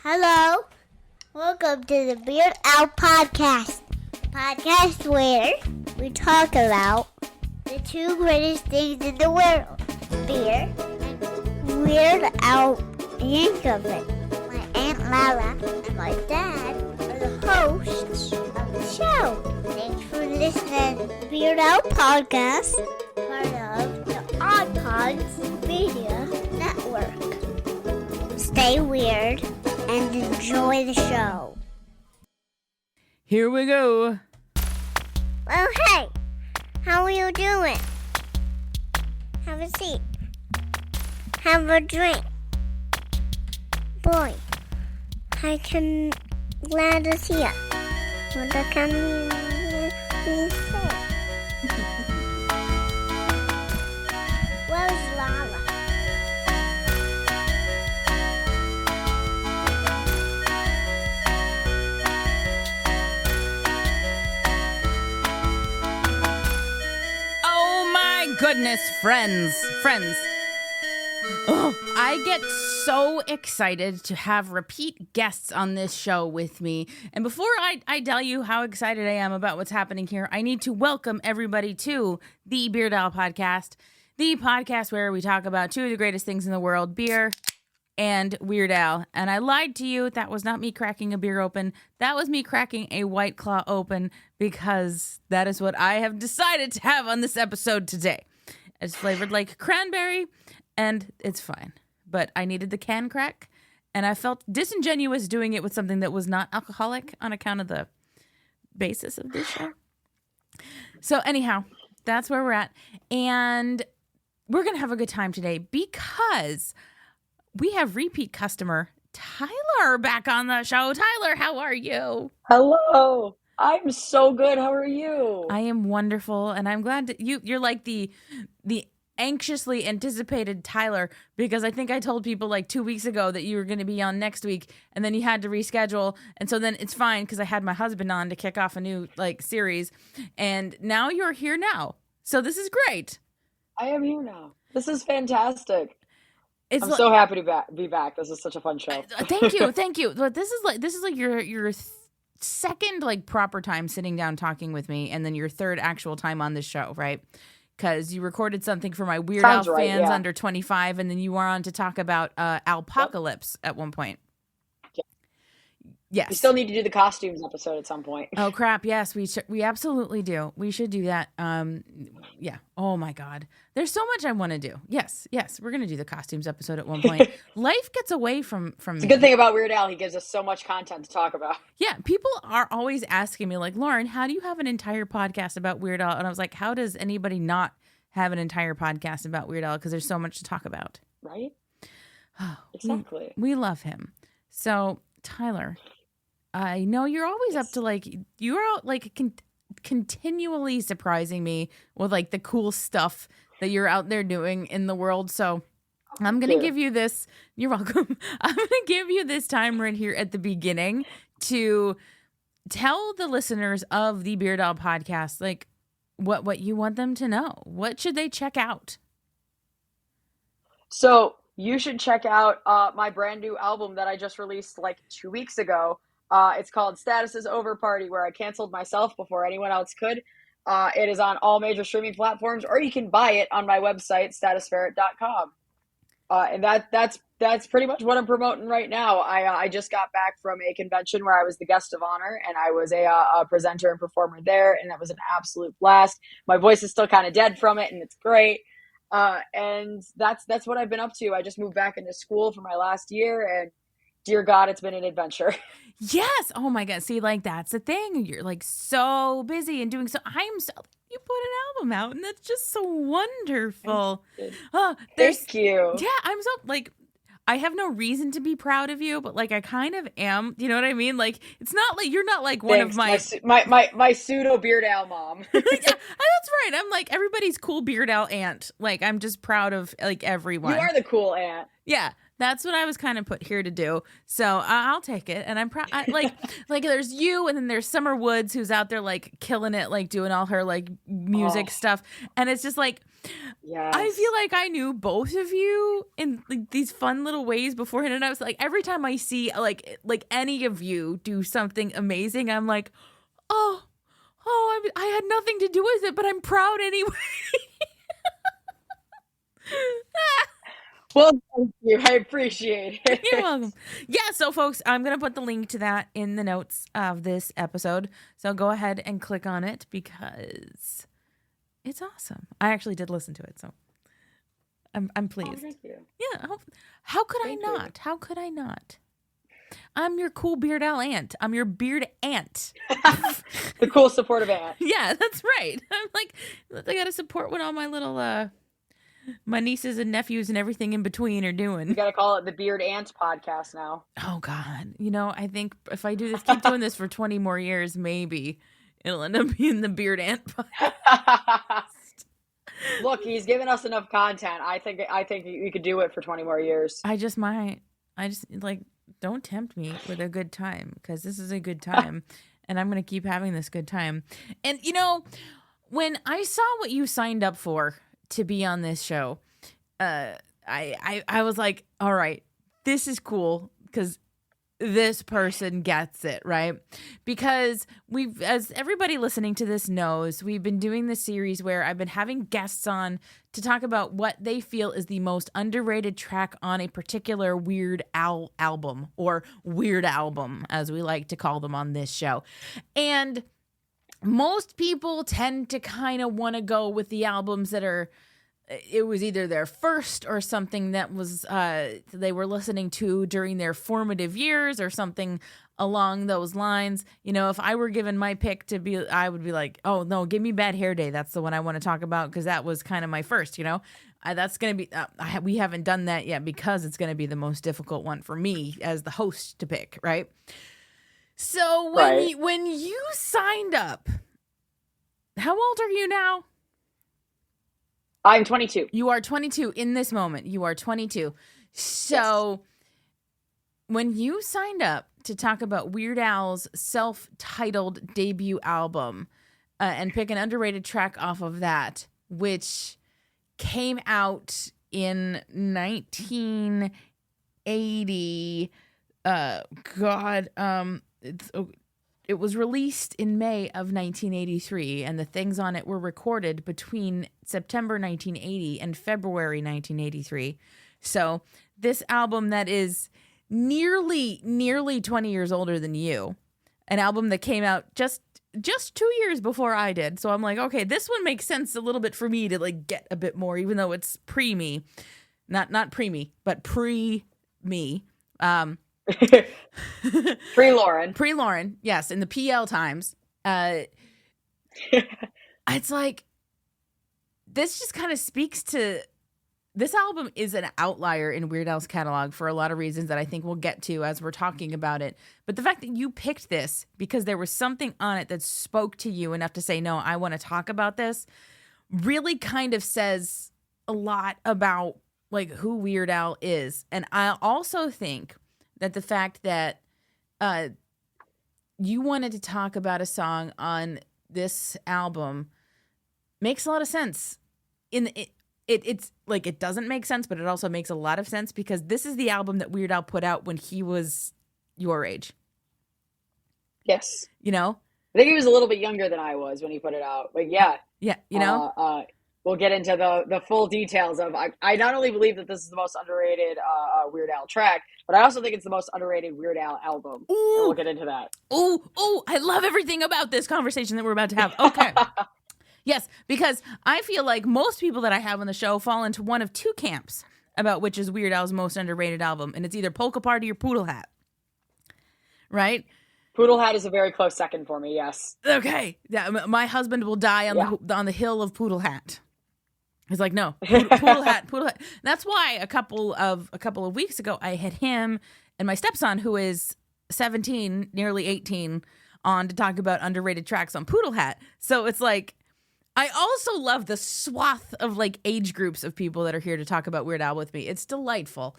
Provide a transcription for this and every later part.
Hello, welcome to the Beard Out Podcast. Podcast where we talk about the two greatest things in the world, beer and Weird Al Yankovic. My Aunt Lala and my dad are the hosts of the show. Thanks for listening to the Beard Out Podcast, part of the OddPods Media Network. Stay weird and enjoy the show. Here we go. Well, hey, how are you doing? Have a seat. Have a drink. Boy, I can glad to see you. What can you say? Where's Lala? Goodness, friends. Oh, I get so excited to have repeat guests on this show with me. And before I tell you how excited I am about what's happening here, I need to welcome everybody to the Beer Doll Podcast, the podcast where we talk about two of the greatest things in the world, beer and Weird Al. And I lied to you. That was not me cracking a beer open. That was me cracking a White Claw open, because that is what I have decided to have on this episode today. It's flavored like cranberry, and it's fine. But I needed the can crack, and I felt disingenuous doing it with something that was not alcoholic on account of the basis of this show. So anyhow, that's where we're at. And we're going to have a good time today because we have repeat customer Tyler back on the show. Tyler, how are you? Hello. I'm so good. How are you? I am wonderful, and I'm glad that you're like the anxiously anticipated Tyler, because I think I told people like 2 weeks ago that you were going to be on next week, and then you had to reschedule, and so then it's fine because I had my husband on to kick off a new series, and now you're here now. So this is great. I am here now. This is fantastic. I'm so happy to be back. This is such a fun show. Thank you. But this is like your second proper time sitting down talking with me, and then your third actual time on this show, right? Because you recorded something for my Weird Al fans under 25, and then you were on to talk about Alpocalypse at one point. Yes. We still need to do the costumes episode at some point. Oh crap! Yes, we absolutely do. We should do that. Yeah. Oh my God, there's so much I want to do. Yes, we're gonna do the costumes episode at one point. Life gets away from me. It's a good thing about Weird Al. He gives us so much content to talk about. Yeah, people are always asking me like, Lauren, how do you have an entire podcast about Weird Al? And I was like, how does anybody not have an entire podcast about Weird Al? Because there's so much to talk about. Right. Exactly. We love him. So Tyler, I know you're always up to you're continually surprising me with the cool stuff that you're out there doing in the world. So I'm going to give you this. You're welcome. I'm going to give you this time right here at the beginning to tell the listeners of the Beer Doll Podcast, what you want them to know. What should they check out? So you should check out my brand new album that I just released 2 weeks ago. It's called Status is Over Party, where I canceled myself before anyone else could. It is on all major streaming platforms, or you can buy it on my website, statusferret.com. And that's pretty much what I'm promoting right now. I just got back from a convention where I was the guest of honor, and I was a presenter and performer there, and that was an absolute blast. My voice is still kind of dead from it, and it's great. And that's what I've been up to. I just moved back into school for my last year, and dear God, it's been an adventure. Yes. Oh my God. See, that's the thing. You're so busy and doing so. You put an album out, and that's just so wonderful. Thank you. Yeah. I'm so I have no reason to be proud of you, but I kind of am. You know what I mean? It's not you're not one of my pseudo Beard Al mom. Yeah, that's right. I'm everybody's cool Beard Al aunt. I'm just proud of everyone. You are the cool aunt. Yeah. That's what I was kind of put here to do. So I'll take it. And I'm proud. Like there's you, and then there's Summer Woods, who's out there like killing it, like doing all her like music stuff. And it's just like, yes. I feel like I knew both of you in like these fun little ways beforehand. And I was like, every time I see like any of you do something amazing, I'm like, oh, I had nothing to do with it, but I'm proud anyway. Well, thank you. I appreciate it. You're welcome. Yeah, so folks, I'm going to put the link to that in the notes of this episode. So go ahead and click on it because it's awesome. I actually did listen to it, so I'm pleased. Oh, thank you. Yeah, how could I not? You. How could I not? I'm your cool Beard Owl aunt. I'm your beard aunt. The cool supportive aunt. Yeah, that's right. I'm like, I got to support what all my little my nieces and nephews and everything in between are doing. You got to call it the Beard Ants podcast now. Oh, God. You know, I think if I keep doing this for 20 more years, maybe it'll end up being the Beard Ant podcast. Look, he's given us enough content. I think you could do it for 20 more years. I just might. Don't tempt me with a good time, because this is a good time and I'm going to keep having this good time. And, you know, when I saw what you signed up for to be on this show, I was like, all right, this is cool, because this person gets it, right? Because as everybody listening to this knows, we've been doing this series where I've been having guests on to talk about what they feel is the most underrated track on a particular Weird Al album, or Weird Album, as we like to call them on this show. And most people tend to kind of want to go with the albums that it was either their first or something that was they were listening to during their formative years or something along those lines. You know, if I were given my pick I would be like, oh no, give me Bad Hair Day. That's the one I want to talk about, because that was kind of my first, you know. That's going to be, we haven't done that yet because it's going to be the most difficult one for me as the host to pick, right? So when you signed up, how old are you now? I'm 22. You are 22 in this moment. You are 22. So when you signed up to talk about Weird Al's self-titled debut album and pick an underrated track off of that, which came out in 1980, it was released in May of 1983, and the things on it were recorded between September 1980 and February 1983. So this album that is nearly 20 years older than you, an album that came out just 2 years before I did. So I'm like, okay, this one makes sense a little bit for me to like get a bit more, even though it's pre-me. Not pre-me, but pre-me. Pre-Lauren, yes, in the PL times. It's like, this just kind of speaks to, this album is an outlier in Weird Al's catalog for a lot of reasons that I think we'll get to as we're talking about it. But the fact that you picked this because there was something on it that spoke to you enough to say, no, I want to talk about this, really kind of says a lot about like who Weird Al is. And I also think that the fact that you wanted to talk about a song on this album makes a lot of sense. It's like, it doesn't make sense, but it also makes a lot of sense because this is the album that Weird Al put out when he was your age. Yes. You know? I think he was a little bit younger than I was when he put it out. But yeah. Yeah, you know? We'll get into the full details of, I not only believe that this is the most underrated Weird Al track, but I also think it's the most underrated Weird Al album. Ooh. And we'll get into that. Ooh, I love everything about this conversation that we're about to have. Okay. Yes, because I feel like most people that I have on the show fall into one of two camps about which is Weird Al's most underrated album, and it's either Polka Party or Poodle Hat. Right? Poodle Hat is a very close second for me, yes. Okay. Yeah, my husband will die on the hill of Poodle Hat. He's like, no, Poodle Hat. That's why a couple of weeks ago, I had him and my stepson, who is 17, nearly 18, on to talk about underrated tracks on Poodle Hat. So it's like, I also love the swath of like age groups of people that are here to talk about Weird Al with me. It's delightful.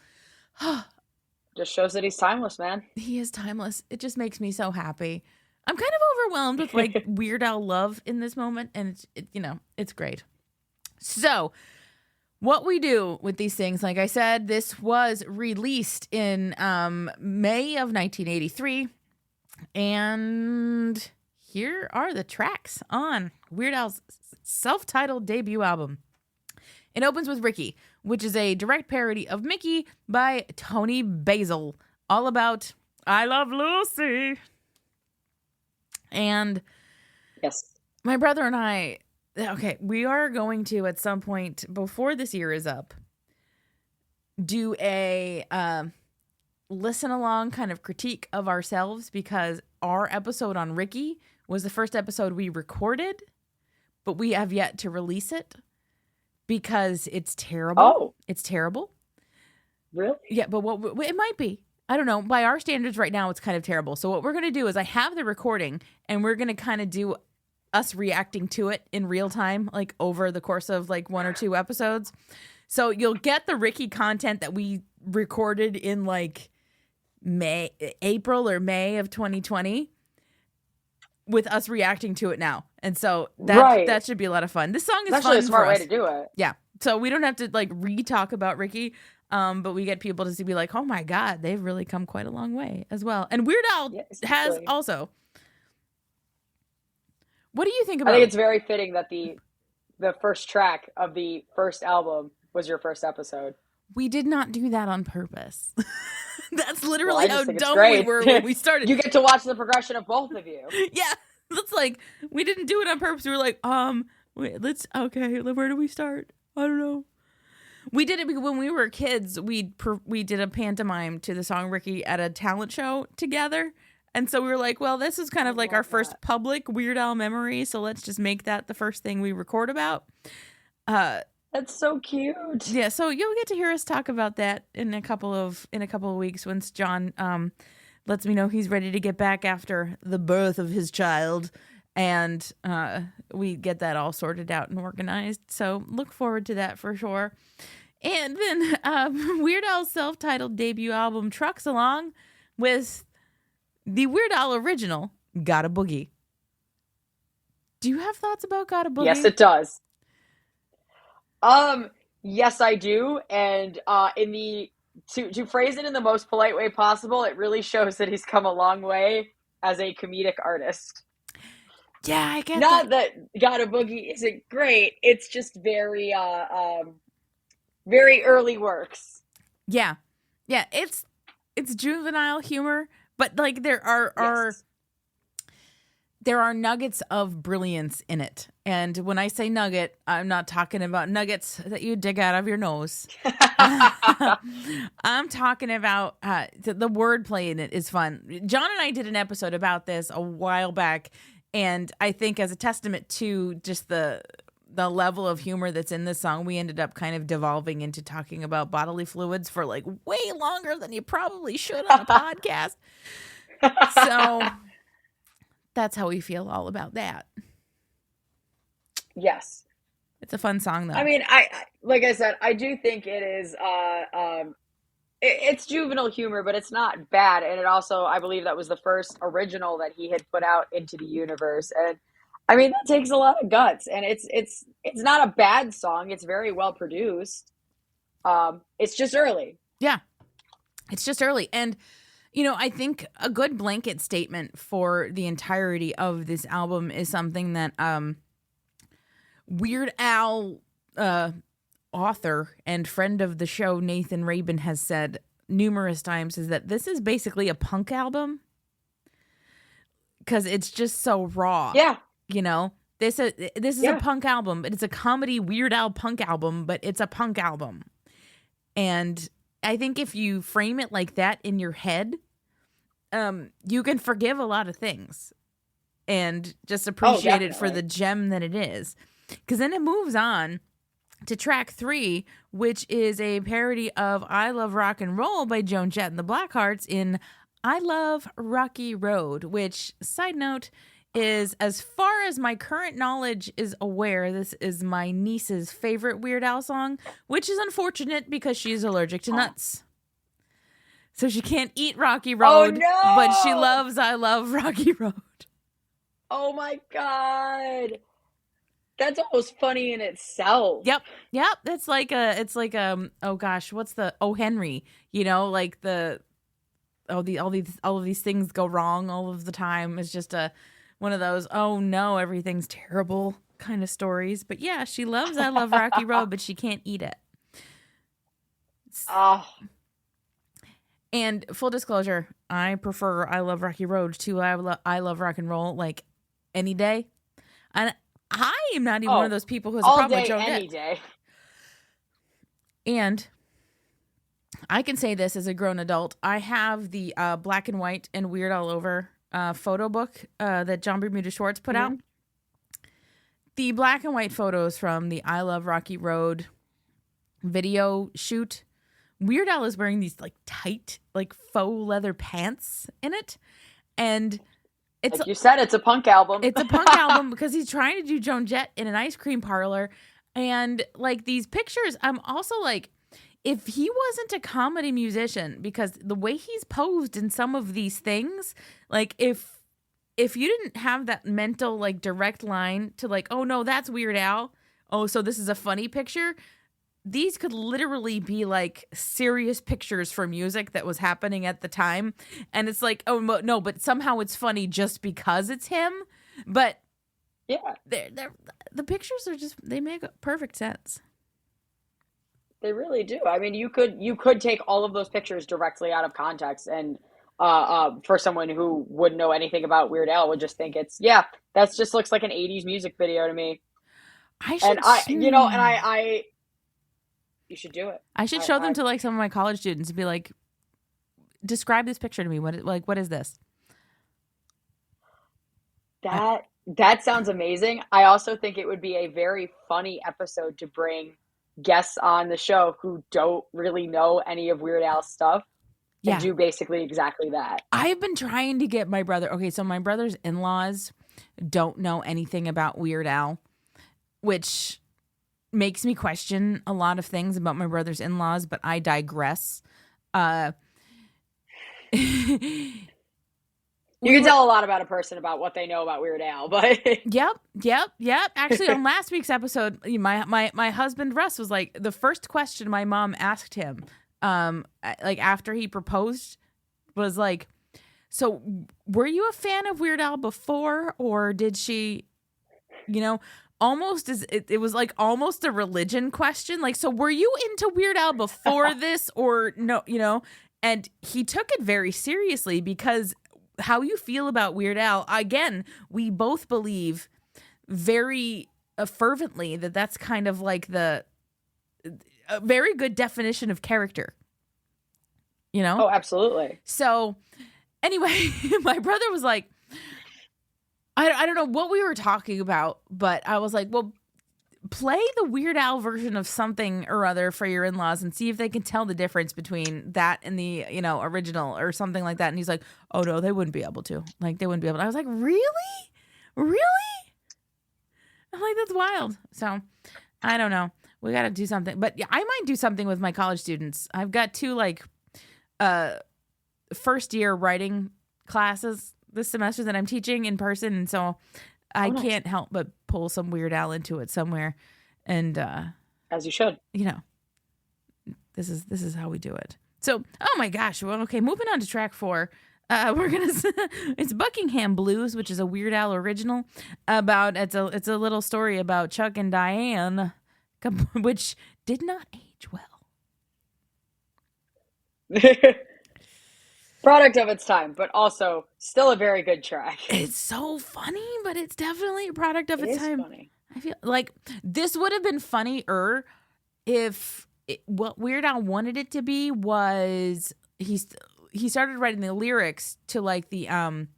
Just shows that he's timeless, man. He is timeless. It just makes me so happy. I'm kind of overwhelmed with like Weird Al love in this moment, and it's great. So, what we do with these things, like I said, this was released in May of 1983, and here are the tracks on Weird Al's self-titled debut album. It opens with Ricky, which is a direct parody of Mickey by Tony Basil, all about I Love Lucy. And yes, my brother and I, we are going to, at some point before this year is up, do a listen along kind of critique of ourselves, because our episode on Ricky was the first episode we recorded, but we have yet to release it because it's terrible. Oh. It's terrible. Really? Yeah, but it might be. I don't know. By our standards right now, it's kind of terrible. So what we're going to do is I have the recording, and we're going to kind of do us reacting to it in real time, like over the course of like 1 or 2 episodes. So you'll get the Ricky content that we recorded in like April or May of 2020 with us reacting to it now. And so that should be a lot of fun. This song is actually fun a smart for way us. to do it. Yeah. So we don't have to like re-talk about Ricky. But we get people to be like, oh my God, they've really come quite a long way as well. And Weird Al has also. What do you think about? I think it's very fitting that the first track of the first album was your first episode. We did not do that on purpose. That's literally how dumb we were when we started. You get to watch the progression of both of you. Yeah. It's like, we didn't do it on purpose. We were like, where do we start? I don't know. We did it because when we were kids, we did a pantomime to the song Ricky at a talent show together. And so we were like, well, this is kind of like our first public Weird Al memory. So let's just make that the first thing we record about. That's so cute. Yeah. So you'll get to hear us talk about that in a couple of weeks once John lets me know he's ready to get back after the birth of his child. And we get that all sorted out and organized. So look forward to that for sure. And then Weird Al's self-titled debut album trucks along with the Weird Al original, Gotta Boogie. Do you have thoughts about Gotta Boogie? Yes, it does. Yes, I do. And to phrase it in the most polite way possible, it really shows that he's come a long way as a comedic artist. Yeah, I get Not that Gotta Boogie isn't great. It's just very very early works. Yeah. It's juvenile humor, but like there are nuggets of brilliance in it. And when I say nugget, I'm not talking about nuggets that you dig out of your nose. I'm talking about the wordplay in it is fun. John and I did an episode about this a while back. And I think as a testament to just the level of humor that's in this song, we ended up kind of devolving into talking about bodily fluids for like way longer than you probably should on a podcast. So that's how we feel all about that. Yes. It's a fun song though. I mean, I like I said, I do think it is it's juvenile humor, but it's not bad. And it also, I believe that was the first original that he had put out into the universe. And I mean, that takes a lot of guts, and it's not a bad song. It's very well produced. It's just early. Yeah. It's just early. And, I think a good blanket statement for the entirety of this album is something that Weird Al author and friend of the show, Nathan Rabin, has said numerous times, is that this is basically a punk album because it's just so raw. Yeah. This is a punk album, but it's a comedy Weird Al punk album, but it's a punk album. And I think if you frame it like that in your head, you can forgive a lot of things and just appreciate it for the gem that it is. Because then it moves on to track 3, which is a parody of I Love Rock and Roll by Joan Jett and the Blackhearts in I Love Rocky Road, which, side note, is, as far as my current knowledge is aware, this is my niece's favorite Weird Al song, which is unfortunate because she's allergic to nuts. So she can't eat Rocky Oh Road, no! but she loves I Love Rocky Road. Oh my God. That's almost funny in itself. Yep. It's like oh gosh, what's the Oh Henry, like all of these things go wrong all of the time. It's just one of those, oh no, everything's terrible kind of stories. But yeah, she loves I Love Rocky Road, but she can't eat it. Oh, And full disclosure, I prefer I Love Rocky Road to I Love Rock and Roll like any day. And I am not even one of those people who has a all problem day, with Joan any Jett. day. And I can say this as a grown adult. I have the black and white and Weird All Over photo book that John Bermuda Schwartz put out. The black and white photos from the I Love Rocky Road video shoot. Weird Al is wearing these like tight, like faux leather pants in it. And it's like you said, it's a punk album. It's a punk album because he's trying to do Joan Jett in an ice cream parlor. And like these pictures, I'm also like, if he wasn't a comedy musician, because the way he's posed in some of these things, like if you didn't have that mental like direct line to like, oh no, that's Weird Al. Oh, so this is a funny picture. These could literally be like serious pictures for music that was happening at the time. And it's like, oh no, but somehow it's funny just because it's him. But yeah, the pictures are just, they make perfect sense. They really do. I mean, you could take all of those pictures directly out of context, and for someone who wouldn't know anything about Weird Al would just think that just looks like an '80s music video to me. You should do it. I should show them to like some of my college students and be like, describe this picture to me. What is this? That sounds amazing. I also think it would be a very funny episode to bring guests on the show who don't really know any of Weird Al's stuff and do basically exactly that. I've been trying to get my brother. Okay, so my brother's in-laws don't know anything about Weird Al, which makes me question a lot of things about my brother's in-laws, but I digress. You can tell a lot about a person about what they know about Weird Al, but Yep. Actually, on last week's episode, my husband Russ was like, the first question my mom asked him, like after he proposed, was like, so were you a fan of Weird Al before, or did she, almost as it was like almost a religion question, like, so were you into Weird Al before this or no, and he took it very seriously because how you feel about Weird Al, again, we both believe very fervently that that's kind of like a very good definition of character, Oh, absolutely. So anyway, my brother was like, I don't know what we were talking about, but I was like, well, play the Weird Al version of something or other for your in-laws and see if they can tell the difference between that and the, original or something like that. And he's like, oh no, they wouldn't be able to. Like, they wouldn't be able to. I was like, really? I'm like, that's wild. So I don't know. We got to do something. But yeah, I might do something with my college students. I've got 2 first year writing classes this semester that I'm teaching in person. And so I can't help but pull some Weird Al into it somewhere. And as you should. This is how we do it. So, oh my gosh. Well, okay, moving on to track 4. It's Buckingham Blues, which is a Weird Al original about it's a little story about Chuck and Diane, which did not age well. Product of its time, but also still a very good track. It's so funny, but it's definitely a product of its time. Funny. I feel like this would have been funnier if what Weird Al wanted it to be was he started writing the lyrics to like the John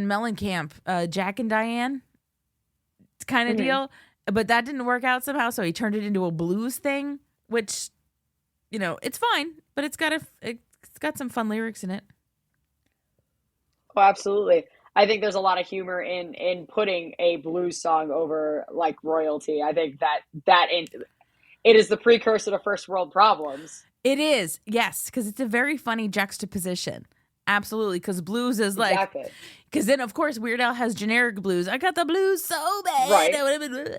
Mellencamp Jack and Diane kind of deal, but that didn't work out somehow, so he turned it into a blues thing, which it's fine, but it's got some fun lyrics in it. Oh, absolutely. I think there's a lot of humor in putting a blues song over like royalty. I think that it is the precursor to first world problems. It is, yes, because it's a very funny juxtaposition. Absolutely, because blues is like, Exactly. because then of course Weird Al has generic blues. I got the blues so bad, Right.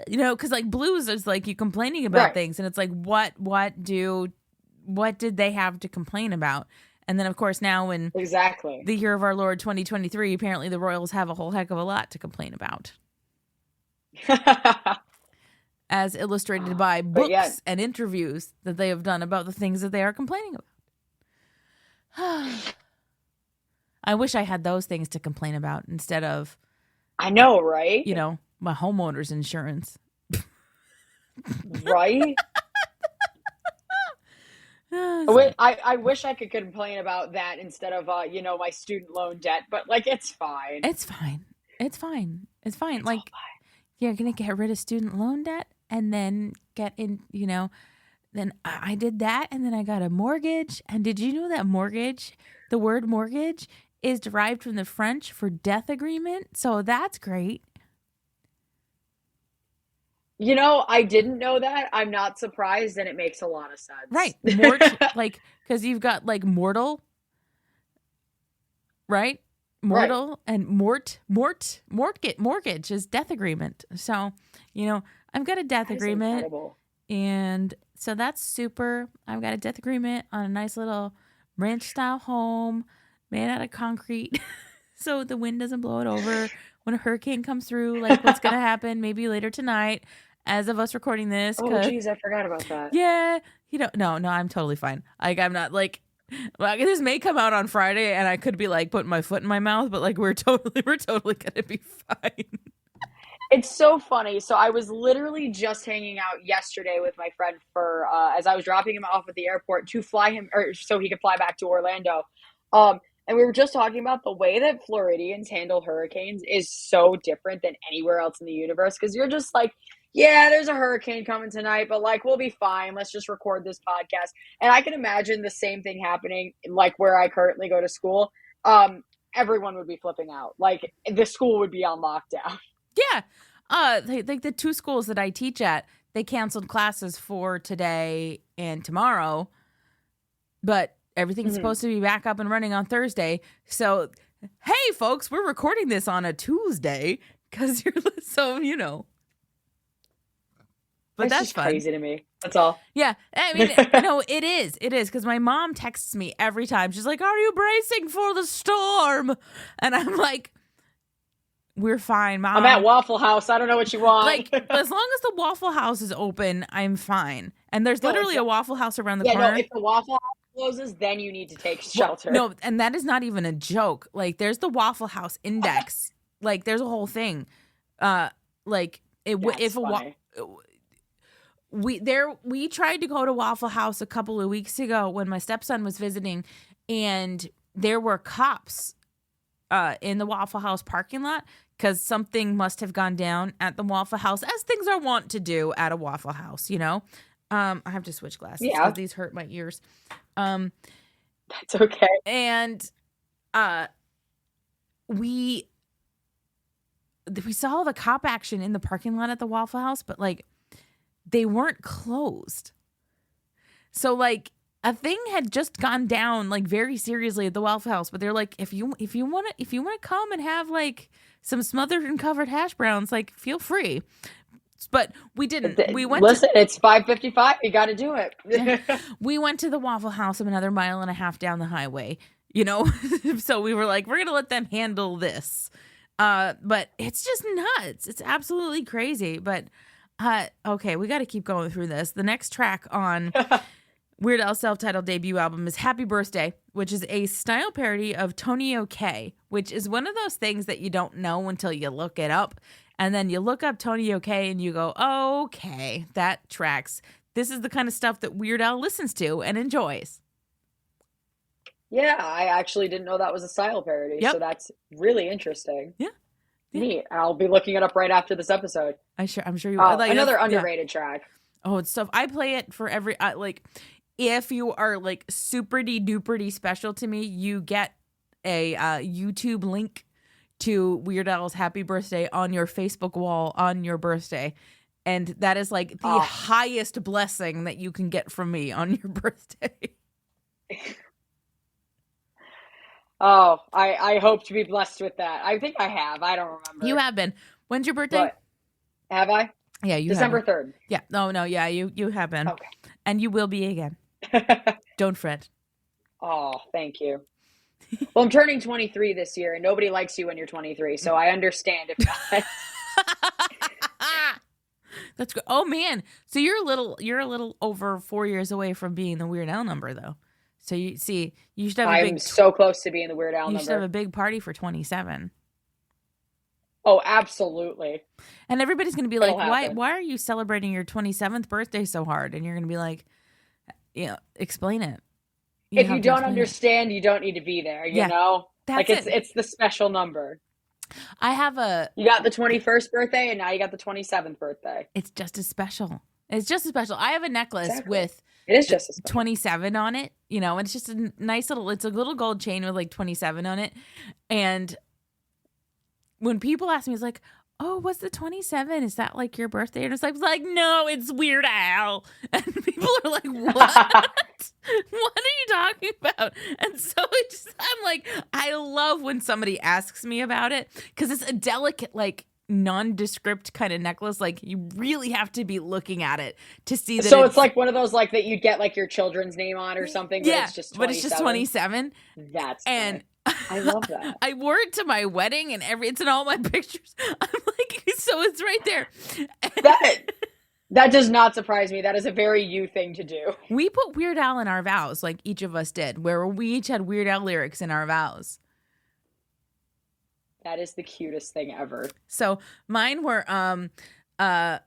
you know, because like blues is like you complaining about Right. things, and it's like what did they have to complain about? And then of course now in Exactly. the year of our Lord 2023, apparently the Royals have a whole heck of a lot to complain about, as illustrated by But yeah. books and interviews that they have done about the things that they are complaining about. I wish I had those things to complain about instead of, I know, right? you know, my homeowner's insurance. Right? I wish I could complain about that instead of you know, my student loan debt, but like it's fine. It's fine. It's fine. It's fine. It's Like all fine. you're gonna get rid of student loan debt and then get in, you know, then I did that and then I got a mortgage. And did you know that mortgage, the word mortgage, is derived from the French for death agreement? So that's great. You know, I didn't know that. I'm not surprised, and it makes a lot of sense. Right. Like, because you've got like mortal, right? Mortal and mortgage is death agreement. So, you know, I've got a death That is agreement. incredible. And so that's super. I've got a death agreement on a nice little ranch style home made out of concrete. So the wind doesn't blow it over when a hurricane comes through, like what's going to happen maybe later tonight as of us recording this. Oh, geez, I forgot about that. Yeah. You know, no, I'm totally fine. Like, I'm not like, well, this may come out on Friday and I could be like putting my foot in my mouth, but like we're totally going to be fine. It's so funny. So I was literally just hanging out yesterday with my friend for as I was dropping him off at the airport to fly him, or so he could fly back to Orlando. And we were just talking about the way that Floridians handle hurricanes is so different than anywhere else in the universe. Because you're just like, yeah, there's a hurricane coming tonight, but like we'll be fine. Let's just record this podcast. And I can imagine the same thing happening like where I currently go to school. Everyone would be flipping out. Like the school would be on lockdown. Yeah. Like the two schools that I teach at, they canceled classes for today and tomorrow, but everything's supposed to be back up and running on Thursday. So, hey, folks, we're recording this on a Tuesday because you're so, you know. But It's that's just fun. crazy to me. That's all. Yeah. I mean, no, it is. It is because my mom texts me every time. She's like, "Are you bracing for the storm?" And I'm like, "We're fine, Mom. I'm at Waffle House. I don't know what you want." Like, as long as the Waffle House is open, I'm fine. And there's literally a Waffle House around the corner. No, if the Waffle House closes, then you need to take shelter. No, and that is not even a joke. Like, there's the Waffle House index. Like, there's a whole thing. Like, we tried to go to Waffle House a couple of weeks ago when my stepson was visiting, and there were cops in the Waffle House parking lot because something must have gone down at the Waffle House, as things are wont to do at a Waffle House, you know. I have to switch glasses because these hurt my ears. That's okay. And we saw the cop action in the parking lot at the Waffle House, but like they weren't closed. So like a thing had just gone down like very seriously at the Waffle House, but they're like, if you want to come and have like some smothered and covered hash browns, like feel free. But we didn't. We went. Listen, it's 5:55. You got to do it. We went to the Waffle House another 1.5 miles down the highway. You know, so we were like, we're gonna let them handle this. But it's just nuts. It's absolutely crazy. But okay, we got to keep going through this. The next track on Weird Al's self-titled debut album is Happy Birthday, which is a style parody of Tony OK, which is one of those things that you don't know until you look it up. And then you look up Tony OK and you go, okay, that tracks. This is the kind of stuff that Weird Al listens to and enjoys. Yeah, I actually didn't know that was a style parody. Yep. So that's really interesting. Yeah. Neat. I'll be looking it up right after this episode. I'm sure you will. Like, another underrated track. Oh, it's stuff. I play it for every, like, if you are like super-de duper-de special to me, you get a YouTube link to Weird Al's Happy Birthday on your Facebook wall on your birthday. And that is like the highest blessing that you can get from me on your birthday. Oh, I hope to be blessed with that. I think I have. I don't remember. You have been. When's your birthday? But have I? Yeah, you December have been. 3rd. Yeah. No, yeah, you have been. Okay. And you will be again. Don't fret. Oh, thank you. Well, I'm turning 23 this year, and nobody likes you when you're 23, so I understand if not. That's good. Oh man, so you're a little over 4 years away from being the Weird Al number, though. So you should have I'm so close to being the Weird Al number. You should have a big party for 27. Oh, absolutely. And everybody's going to be like, why are you celebrating your 27th birthday so hard? And you're going to be like, explain it. If you don't understand, you don't need to be there, you know? That's it's the special number. You got the 21st birthday, and now you got the 27th birthday. It's just as special. It's just as special. I have a necklace with it is just as special. 27 on it, and it's just a nice it's a little gold chain with like 27 on it. And when people ask me, it's like, oh, what's the 27? Is that like your birthday? And it's like, no, it's Weird Al. And people are like, what? What are you talking about? And so I'm like, I love when somebody asks me about it because it's a delicate, like, nondescript kind of necklace. Like, you really have to be looking at it to see that. So it's like one of those like that you'd get like your childend's name on or something. Yeah, but it's just 27. That's and I love that. I wore it to my wedding and it's in all my pictures. I'm like, so it's right there. That does not surprise me. That is a very you thing to do. We put Weird Al in our vows, like each of us did, where we each had Weird Al lyrics in our vows. That is the cutest thing ever. So mine were the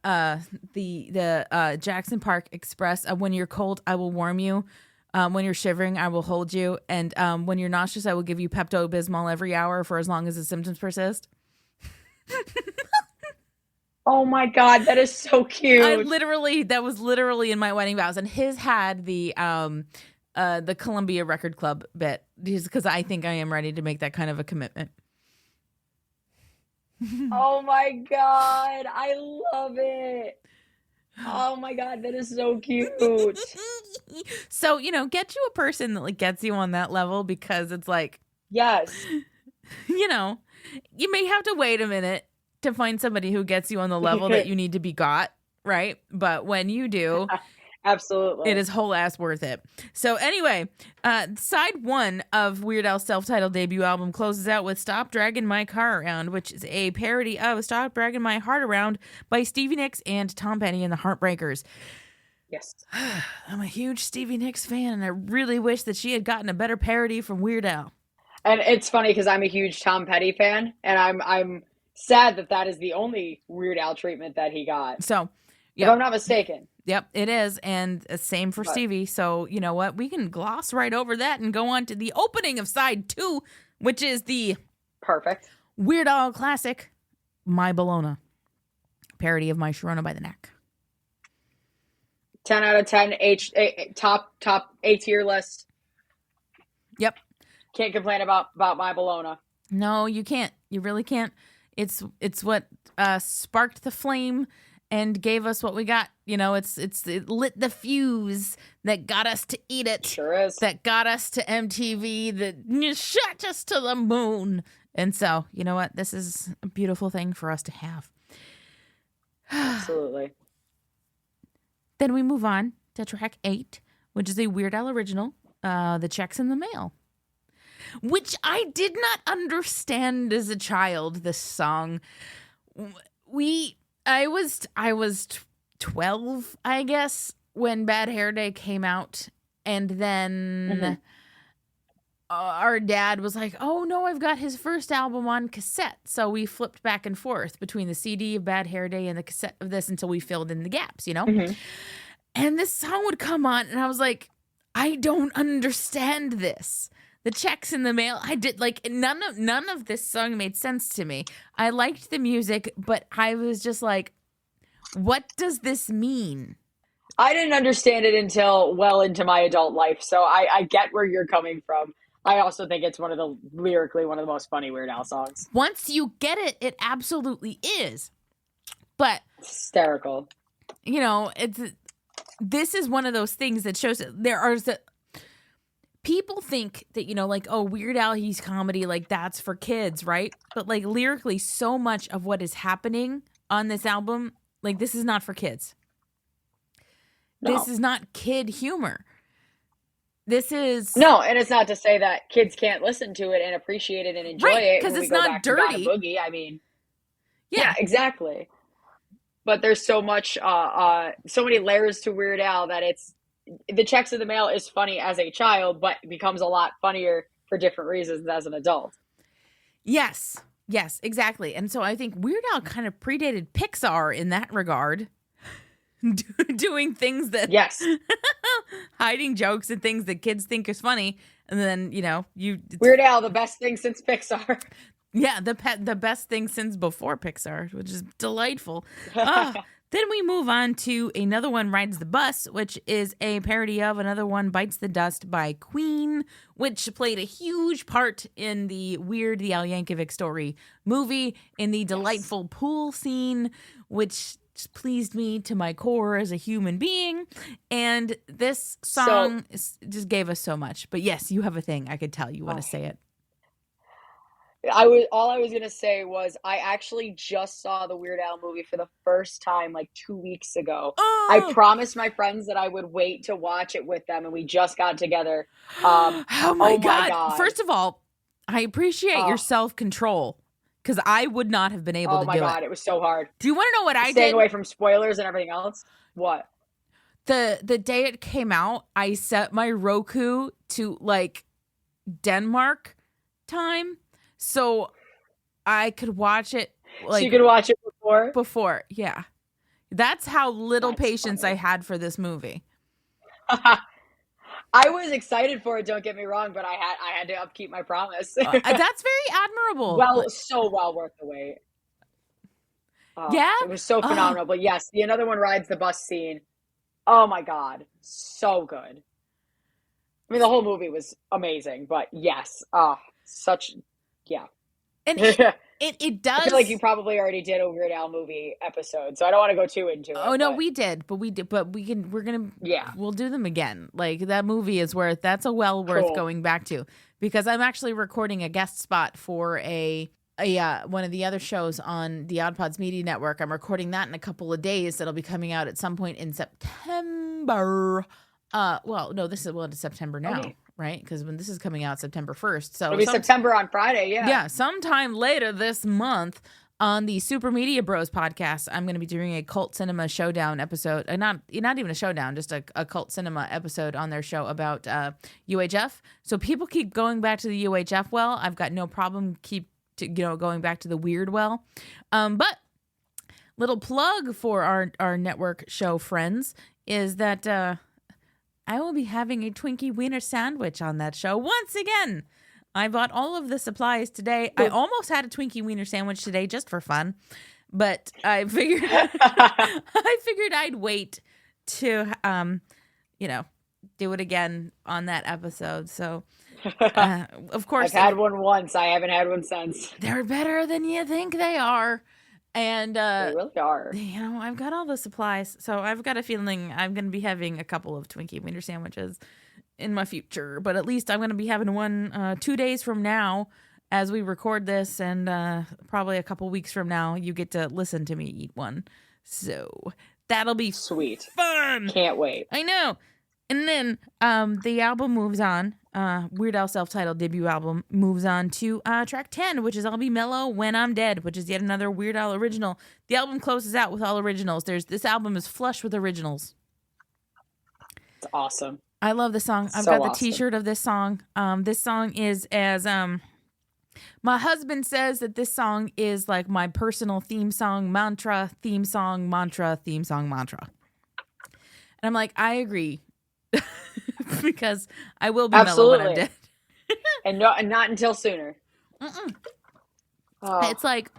Jackson Park Express. When you're cold, I will warm you. When you're shivering, I will hold you. And when you're nauseous, I will give you Pepto-Bismol every hour for as long as the symptoms persist. Oh my God, that is so cute. That was literally in my wedding vows. And his had the Columbia Record Club bit, because I think I am ready to make that kind of a commitment. Oh my God, I love it. Oh my God, that is so cute. So, get you a person that like gets you on that level, because it's like, yes, you may have to wait a minute to find somebody who gets you on the level that you need to be got, right? But when you do, absolutely, it is whole ass worth it. So anyway, side one of Weird Al's self-titled debut album closes out with Stop Dragging My Car Around, which is a parody of Stop Dragging My Heart Around by Stevie Nicks and Tom Petty and the Heartbreakers. Yes. I'm a huge Stevie Nicks fan, and I really wish that she had gotten a better parody from Weird Al. And it's funny because I'm a huge Tom Petty fan, and I'm sad that is the only Weird Al treatment that he got. So, if I'm not mistaken. Yep, it is. And same for Stevie. So, you know what? We can gloss right over that and go on to the opening of side 2, which is the perfect Weird Al classic, My Bologna, parody of My Sharona by the Neck. 10 out of 10, top A tier list. Yep. Can't complain about My Bologna. No, you can't. You really can't. It's what sparked the flame and gave us what we got. It lit the fuse that got us to eat it. Sure is. That got us to MTV, that shot us to the moon. And so, you know what? This is a beautiful thing for us to have. Absolutely. Then we move on to track 8, which is a Weird Al original, The Check's in the Mail, which I did not understand as a child, this song. I was 12, I guess, when Bad Hair Day came out, and then our dad was like, oh no, I've got his first album on cassette. So we flipped back and forth between the CD of Bad Hair Day and the cassette of this until we filled in the gaps, And this song would come on, and I was like, I don't understand this. The Check's in the Mail. I did none of this song made sense to me. I liked the music, but I was just like, what does this mean? I didn't understand it until well into my adult life, so I get where you're coming from. I also think it's lyrically one of the most funny Weird Al songs. Once you get it, it absolutely is. But hysterical. you know, this is one of those things that shows that there are people think that, you know, like, oh, Weird Al, he's comedy, like that's for kids, right? But like lyrically, so much of what is happening on this album, like this is not for kids. No. This is not kid humor. This is no, and it's not to say that kids can't listen to it and appreciate it and enjoy it because when it's we go not back dirty. To God Boogie. I mean, yeah, exactly. But there's so much, so many layers to Weird Al that it's the checks in the mail is funny as a child, but becomes a lot funnier for different reasons as an adult. Yes, exactly. And so I think Weird Al kind of predated Pixar in that regard. Doing things that hiding jokes and things that kids think is funny, and then you know Weird Al, the best thing since Pixar. Yeah, the best thing since before Pixar, which is delightful. Then we move on to Another One Rides the Bus, which is a parody of Another One Bites the Dust by Queen, which played a huge part in the Weird the Al Yankovic Story movie, in the delightful pool scene, which just pleased me to my core as a human being. And this song just gave us so much. But yes, you have a thing. I could tell you want to say it. All I was going to say was I actually just saw the Weird Al movie for the first time like 2 weeks ago. Oh! I promised my friends that I would wait to watch it with them, and we just got together. Oh my God. First of all, I appreciate your self-control. Because I would not have been able to do it. Oh my God, it was so hard. Do you want to know what I did? Staying away from spoilers and everything else? What? The day it came out, I set my Roku to like Denmark time so I could watch it. Like, so you could watch it before? Before, yeah. That's how little patience I had for this movie. I was excited for it, don't get me wrong, but I had to upkeep my promise. That's very admirable. Well, so well worth the wait. It was so phenomenal. But yes, the Another One Rides the Bus scene. Oh my God, so good. I mean, the whole movie was amazing, but yes, And it does. I feel like you probably already did a Weird Al movie episode, so I don't want to go too into it. Oh no, we did, but we'll do them again. Like that movie is worth worth going back to, because I'm actually recording a guest spot for a one of the other shows on the OddPods Media Network. I'm recording that in a couple of days. That'll be coming out at some point in September. It's September now. Okay. Right? Because when this is coming out, September 1st. So it'll be September on Friday, yeah. Yeah, sometime later this month on the Super Media Bros podcast, I'm going to be doing a Cult Cinema Showdown episode. Not even a showdown, just a Cult Cinema episode on their show about UHF. So people keep going back to the UHF well. I've got no problem going back to the Weird well. But little plug for our network show friends is that I will be having a Twinkie Wiener sandwich on that show once again. I bought all of the supplies today. I almost had a Twinkie Wiener sandwich today just for fun, but I figured I'd wait to do it again on that episode. So of course I've had one once. I haven't had one since. They're better than you think they are. And they really are. I've got all the supplies, so I've got a feeling I'm going to be having a couple of Twinkie Wiener sandwiches in my future. But at least I'm going to be having one 2 days from now as we record this, and probably a couple weeks from now you get to listen to me eat one. So that'll be sweet, fun. Can't wait. I know. And then the album moves on. Weird Al self-titled debut album moves on to track 10, which is I'll Be Mellow When I'm Dead, which is yet another Weird Al original. The album closes out with all originals. This album is flush with originals. It's awesome. I love this song. I've got the t-shirt of this song. This song is as my husband says that this song is like my personal theme song, mantra. And I'm like, I agree. Because I will be mellow when I'm dead. and not until sooner. It's like,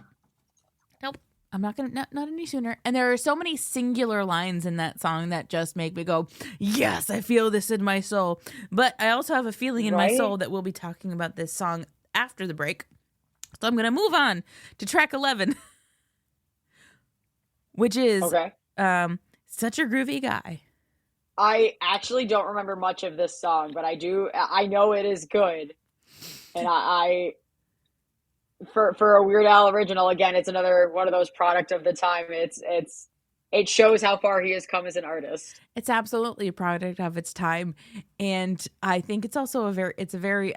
nope, I'm not gonna not any sooner. And there are so many singular lines in that song that just make me go, yes, I feel this in my soul. But I also have a feeling in my soul that we'll be talking about this song after the break. So I'm gonna move on to track 11. which is Okay. Such a Groovy Guy. I actually don't remember much of this song, but I know it is good. And for a Weird Al original, again, it's another one of those product of the time. It shows how far he has come as an artist. It's absolutely a product of its time, and I think it's also it's very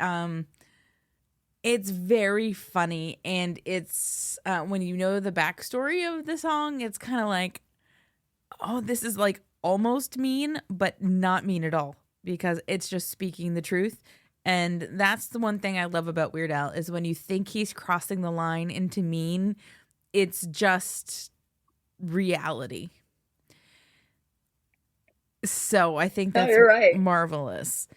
funny, and it's when you know the backstory of the song, it's kind of like, oh, this is like almost mean, but not mean at all, because it's just speaking the truth. And that's the one thing I love about Weird Al, is when you think he's crossing the line into mean, it's just reality. So I think that's you're right. marvelous.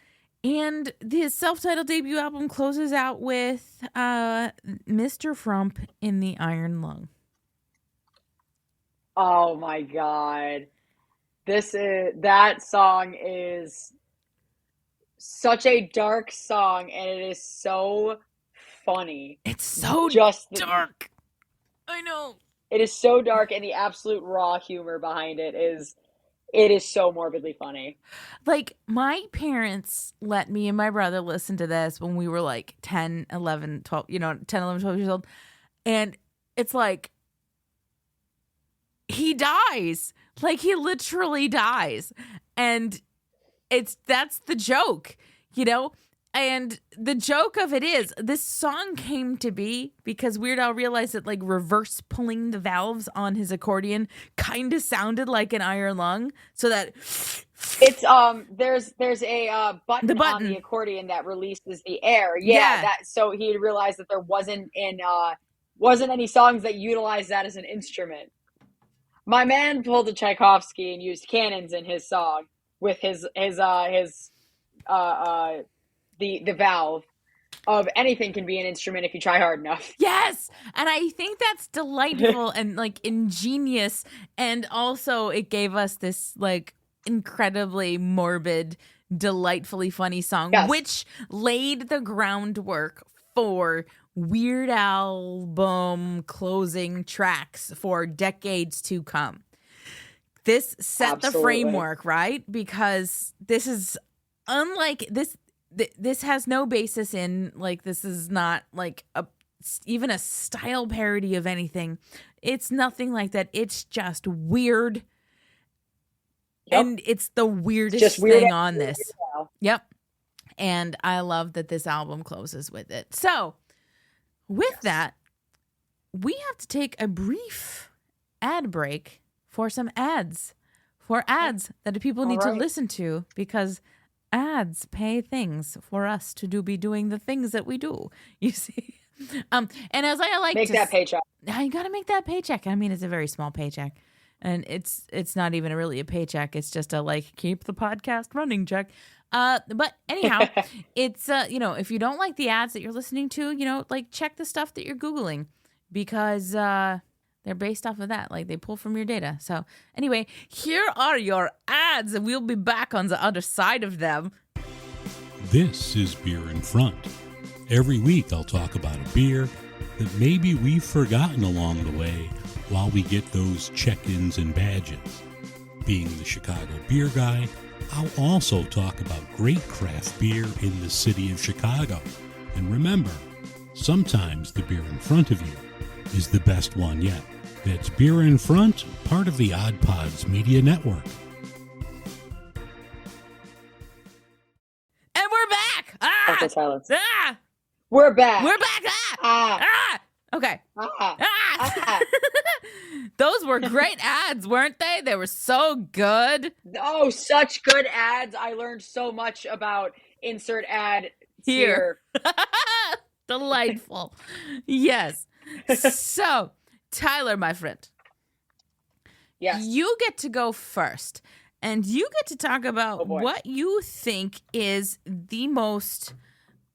And his self-titled debut album closes out with Mr. Frump in the Iron Lung. Oh my God. That song is such a dark song, and it is so funny. It's so dark. I know. It is so dark, and the absolute raw humor behind it is so morbidly funny. Like, my parents let me and my brother listen to this when we were like 10, 11, 12, 10, 11, 12 years old. And it's like, he dies. Like, he literally dies. And that's the joke, And the joke of it is, this song came to be because Weird Al realized that, like, reverse pulling the valves on his accordion kind of sounded like an iron lung, so that it's there's a button on the accordion that releases the air. So he realized that there wasn't any songs that utilized that as an instrument. My man pulled a Tchaikovsky and used cannons in his song with the valve of anything can be an instrument if you try hard enough. Yes. And I think that's delightful and like ingenious. And also it gave us this like incredibly morbid, delightfully funny song, which laid the groundwork for Weird Album closing tracks for decades to come. This set the framework, right? Because this is unlike this. This has no basis in, like, this is not like even a style parody of anything. It's nothing like that. It's just weird. Yep. And it's the weirdest thing on this. Yep. And I love that this album closes with it. So with that, we have to take a brief ad break for some ads. For ads that people need to listen to, because ads pay things for us to be doing the things that we do. You see, and as I like make to that paycheck. You got to make that paycheck. I mean, it's a very small paycheck, and it's not even really a paycheck. It's just a like keep the podcast running check. But anyhow, it's if you don't like the ads that you're listening to, like check the stuff that you're Googling, because they're based off of that. Like, they pull from your data. So anyway, here are your ads, and we'll be back on the other side of them. This is Beer in Front. Every week I'll talk about a beer that maybe we've forgotten along the way while we get those check-ins and badges. Being the Chicago beer guy, I'll also talk about great craft beer in the city of Chicago. And remember, sometimes the beer in front of you is the best one yet. That's Beer in Front, part of the OddPods Media Network. And we're back! Okay, silence. Ah! We're back. We're back! Okay. Those were great ads, weren't they? They were so good. Oh, such good ads. I learned so much about insert ad here. Delightful. Yes. So, Tyler, my friend. Yes. You get to go first, and you get to talk about what you think is the most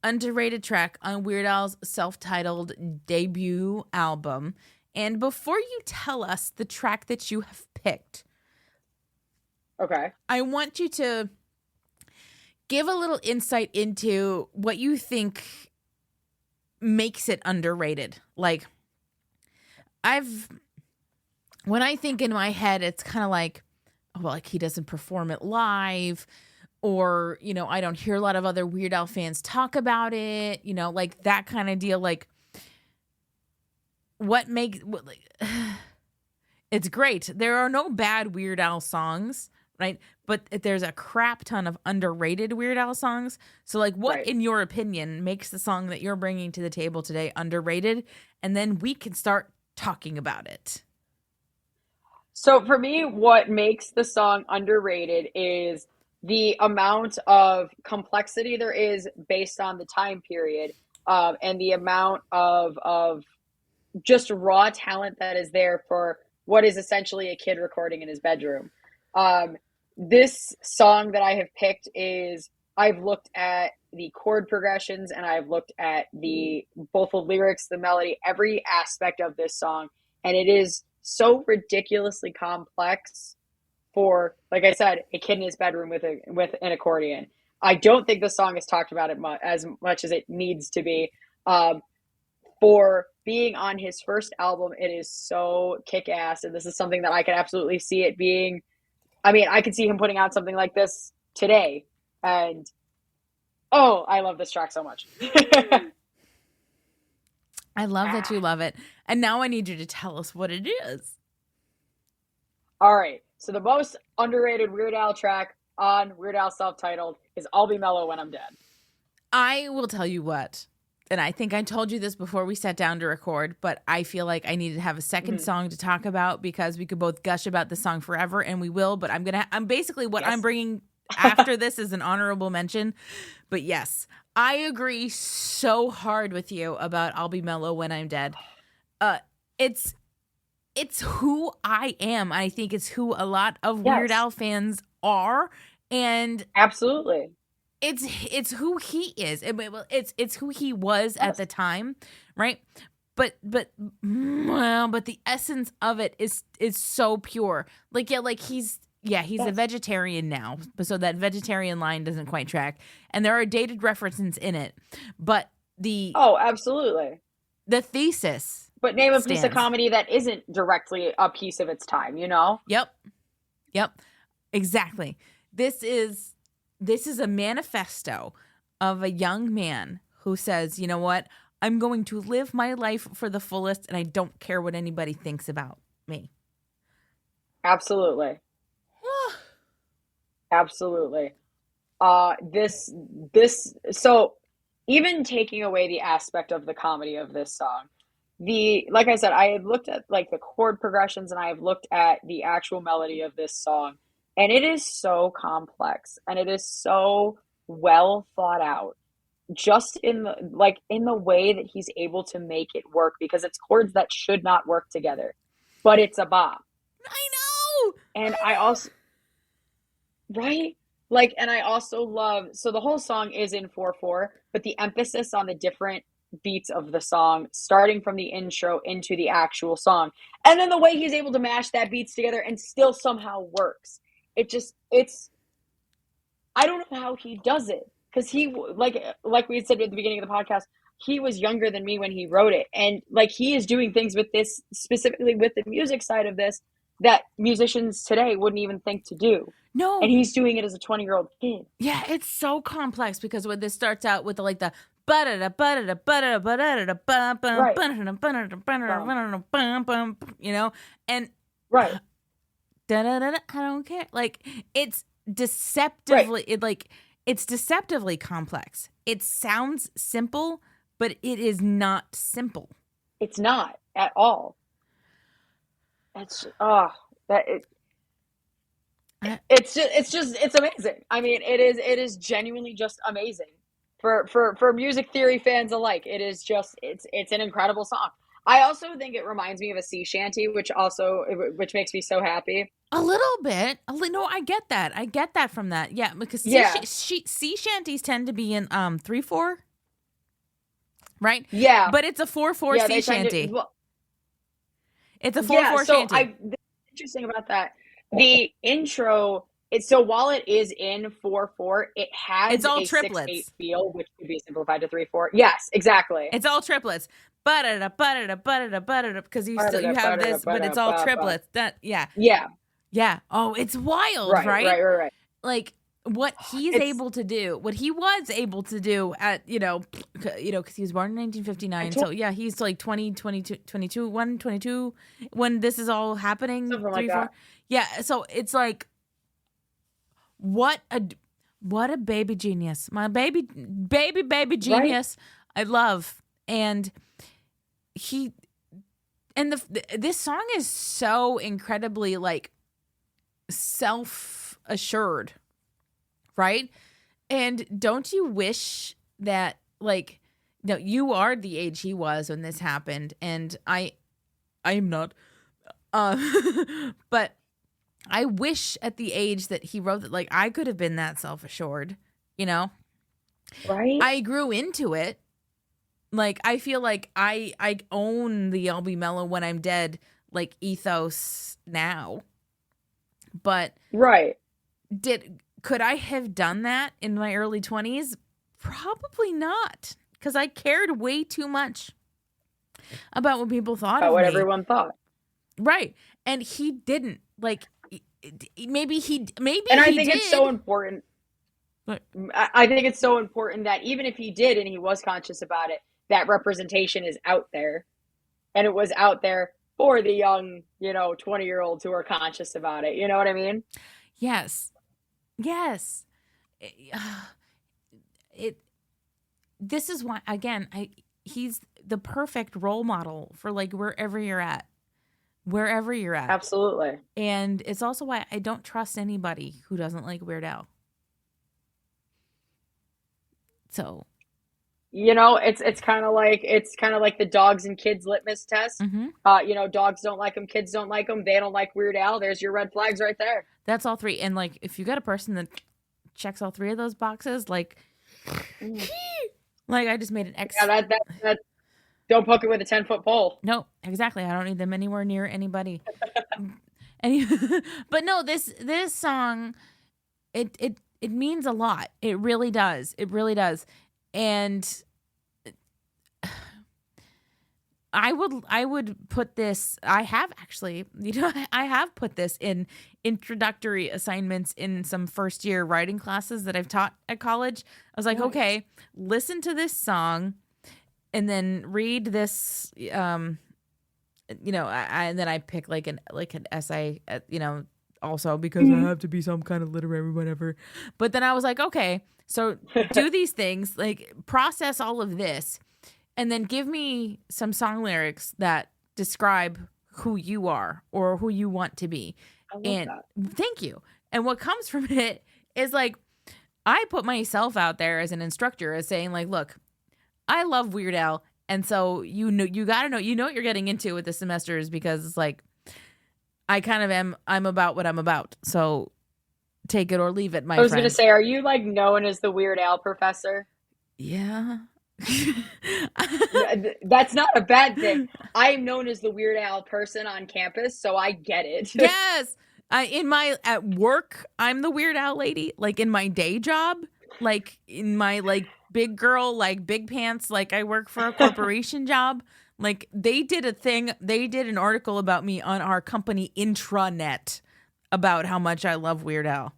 underrated track on Weird Al's self-titled debut album. And before you tell us the track that you have picked, I want you to give a little insight into what you think makes it underrated. Like, I've when I think in my head, it's kind of like, oh, well, like he doesn't perform it live, or, you know, I don't hear a lot of other Weird Al fans talk about it, you know, like that kind of deal. Like, it's great. There are no bad Weird Al songs, right? But there's a crap ton of underrated Weird Al songs. So, like, what, Right. in your opinion, makes the song that you're bringing to the table today underrated? And then we can start talking about it. So for me, what makes the song underrated is the amount of complexity there is based on the time period, and the amount of just raw talent that is there for what is essentially a kid recording in his bedroom. This song that I have picked is, I've looked at the chord progressions and I've looked at both the lyrics, the melody, every aspect of this song, and it is so ridiculously complex for, like I said, a kid in his bedroom with an accordion. I don't think the song is talked about as much as it needs to be. For being on his first album, it is so kick-ass, and this is something that I could absolutely see it being. I mean, I could see him putting out something like this today, and I love this track so much. I love that you love it. And now I need you to tell us what it is. All right, so the most underrated Weird Al track on Weird Al self-titled is I'll Be Mellow When I'm Dead. I will tell you what, and I think I told you this before we sat down to record, but I feel like I needed to have a second song to talk about, because we could both gush about the song forever, and we will, but I'm basically what I'm bringing after this is an honorable mention. But yes, I agree so hard with you about I'll Be Mellow When I'm Dead. It's who I am. I think it's who a lot of Weird Al fans are, and absolutely, it's who he is. It's who he was at the time, right? But the essence of it is so pure. Like he's a vegetarian now, so that vegetarian line doesn't quite track, and there are dated references in it, but absolutely, the thesis. But name a piece of comedy that isn't directly a piece of its time, you know? Yep, exactly. This is a manifesto of a young man who says, you know what? I'm going to live my life for the fullest, and I don't care what anybody thinks about me. Absolutely. Absolutely. So even taking away the aspect of the comedy of this song, like I said, I had looked at like the chord progressions, and I have looked at the actual melody of this song, and it is so complex, and it is so well thought out, just in the way that he's able to make it work, because it's chords that should not work together, but it's a bop. I know. And I also, right? Like, and I also love, so the whole song is in 4/4, but the emphasis on the different beats of the song, starting from the intro into the actual song, and then the way he's able to mash that beats together and still somehow works. I don't know how he does it, because he, like we had said at the beginning of the podcast, he was younger than me when he wrote it, and like he is doing things with this, specifically with the music side of this, that musicians today wouldn't even think to do. No. And he's doing it as a 20-year-old kid. Yeah, it's so complex, because when this starts out with the you know, and right, I don't care. Like, it's deceptively, it's deceptively complex. It sounds simple, but it is not simple. It's not at all. It's amazing. I mean, it is genuinely just amazing for music theory fans alike. It is just, it's an incredible song. I also think it reminds me of a sea shanty, which makes me so happy. A little bit. No, I get that. I get that from that. Yeah, because sea shanties tend to be in 3/4, right? Yeah, but it's a 4/4 sea shanty. It's a 4/4 shanty. The interesting about that, the intro So while it is in 4/4, it has It's all a triplets. 6/8 feel, which could be simplified to 3/4. Yes, exactly. It's all triplets. Because you have this, but it's all triplets. Yeah. Yeah. Oh, it's wild, right? Right. Like what he was able to do at, because he was born in 1959. So yeah, he's like 20, 22, 22 when this is all happening. Something 3, like 4. that. Yeah. So it's like, what a baby genius. My baby genius. Right? I love. And this song is so incredibly like self-assured, right? And don't you wish that, like, no, you are the age he was when this happened, and I am not, but I wish at the age that he wrote that, like, I could have been that self-assured, right? I grew into it. Like, I feel like I own the I'll be mellow when I'm dead, like, ethos now. But right. Could I have done that in my early 20s? Probably not, because I cared way too much about what people thought of me. What everyone thought. Right. And he didn't. Like, maybe and I think it's so important. What? I think it's so important that even if he did and he was conscious about it, that representation is out there. And it was out there for the young, 20-year-olds who are conscious about it. You know what I mean? Yes. This is why, again, he's the perfect role model for, like, wherever you're at. Absolutely. And it's also why I don't trust anybody who doesn't like Weird Al. So, it's kind of like the dogs and kids litmus test. Mm-hmm. Dogs don't like them, kids don't like them, they don't like Weird Al. There's your red flags right there. That's all 3. And, like, if you got a person that checks all 3 of those boxes, like, like, I just made an X. Yeah, that don't poke it with a 10-foot pole. No, exactly. I don't need them anywhere near anybody. But no, this song, it means a lot. It really does. It really does. And I would put this, I have actually, I have put this in introductory assignments in some first year writing classes that I've taught at college. I was like, okay, listen to this song and then read this, and then I pick like an essay, also because I have to be some kind of literary whatever. But then I was like, okay, so do these things, like process all of this, and then give me some song lyrics that describe who you are or who you want to be. I love and that. Thank you. And what comes from it is, like, I put myself out there as an instructor as saying, like, look, I love Weird Al. And so, you got to know, what you're getting into with the semesters, because it's like, I kind of I'm about what I'm about. So take it or leave it, my friend. I was going to say, are you, like, known as the Weird Al professor? Yeah. That's not a bad thing. I am known as the Weird Al person on campus, so I get it. Yes. At work, I'm the Weird Al lady. Like, in my day job, like in my, like, big girl, like big pants, like I work for a corporation job. Like, they did an article about me on our company intranet about how much I love Weird Al.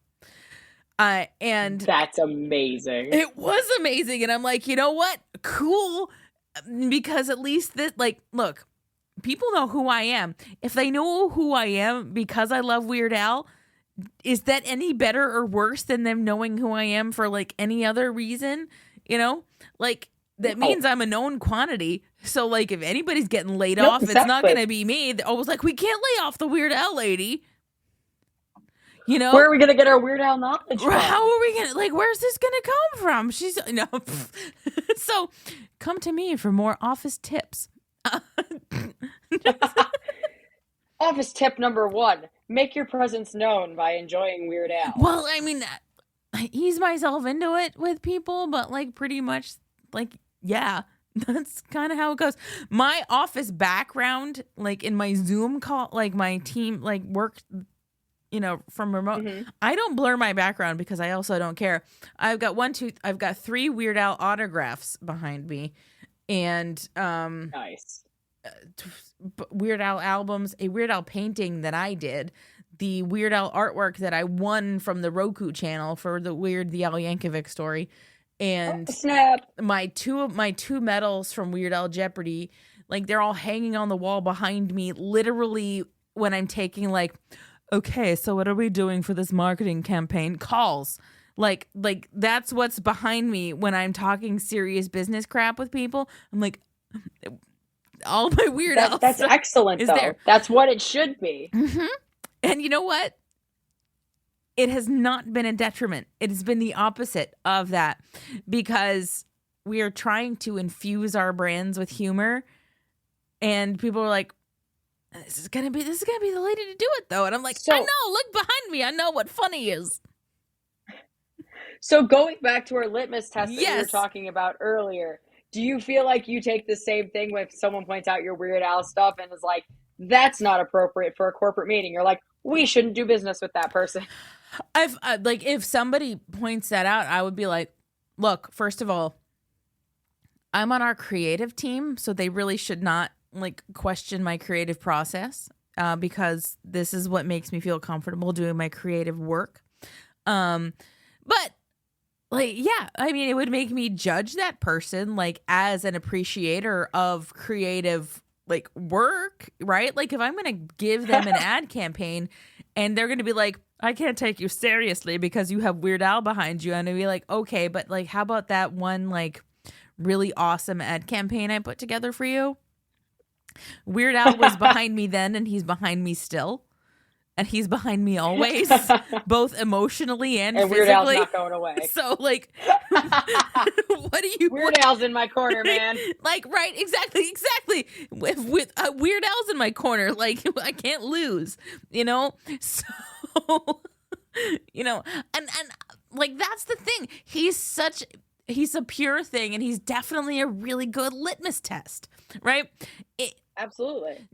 And that's amazing. It was amazing. And I'm like, you know what? Cool. Because at least this, like, look, people know who I am. If they know who I am because I love Weird Al, is that any better or worse than them knowing who I am for, like, any other reason? Like, that means I'm a known quantity. So, like, if anybody's getting laid off, exactly. It's not going to be me. I was like, we can't lay off the Weird Al lady. Where are we going to get our Weird Al knowledge from? How are we going to, like, where's this going to come from? No. So, come to me for more office tips. Office tip number 1, make your presence known by enjoying Weird Al. Well, I mean, I ease myself into it with people, but, like, pretty much, like, yeah, that's kind of how it goes. My office background, like, in my Zoom call, like, my team, like, work from remote. Mm-hmm. I don't blur my background because I also don't care. I've got 3 Weird Al autographs behind me, and Nice. Weird Al albums, a Weird Al painting that I did, the Weird Al artwork that I won from the Roku channel for the Al Yankovic story, and Snap. my two medals from Weird Al Jeopardy. Like, they're all hanging on the wall behind me, literally, when I'm taking, like, okay, so what are we doing for this marketing campaign? Calls. Like that's what's behind me when I'm talking serious business crap with people. I'm like, all my Weird Al That's stuff excellent, is though. there. That's what it should be. Mm-hmm. And you know what? It has not been a detriment. It has been the opposite of that, because we are trying to infuse our brands with humor, and people are like, this is gonna be the lady to do it, though. And I'm like, So- I know, look behind me. I know what funny is. So going back to our litmus test that we were Yes. talking about earlier, do you feel like you take the same thing when someone points out your Weird Al stuff and is like, that's not appropriate for a corporate meeting? You're like, we shouldn't do business with that person. If somebody points that out, I would be like, look, first of all, I'm on our creative team, so they really should not question my creative process, because this is what makes me feel comfortable doing my creative work. But yeah, I mean, it would make me judge that person as an appreciator of creative work, right? Like, if I'm going to give them an ad campaign and they're going to be like, I can't take you seriously because you have Weird Al behind you, and I'd be like, okay, but how about that one really awesome ad campaign I put together for you? Weird Al was behind me then, and he's behind me still. And he's behind me always, both emotionally and physically. Weird Al's not going away. So, what do you... Weird Al's in my corner, man. Right, exactly. With Weird Al's in my corner, I can't lose, So, and that's the thing. He's a pure thing, and he's definitely a really good litmus test, right? Absolutely.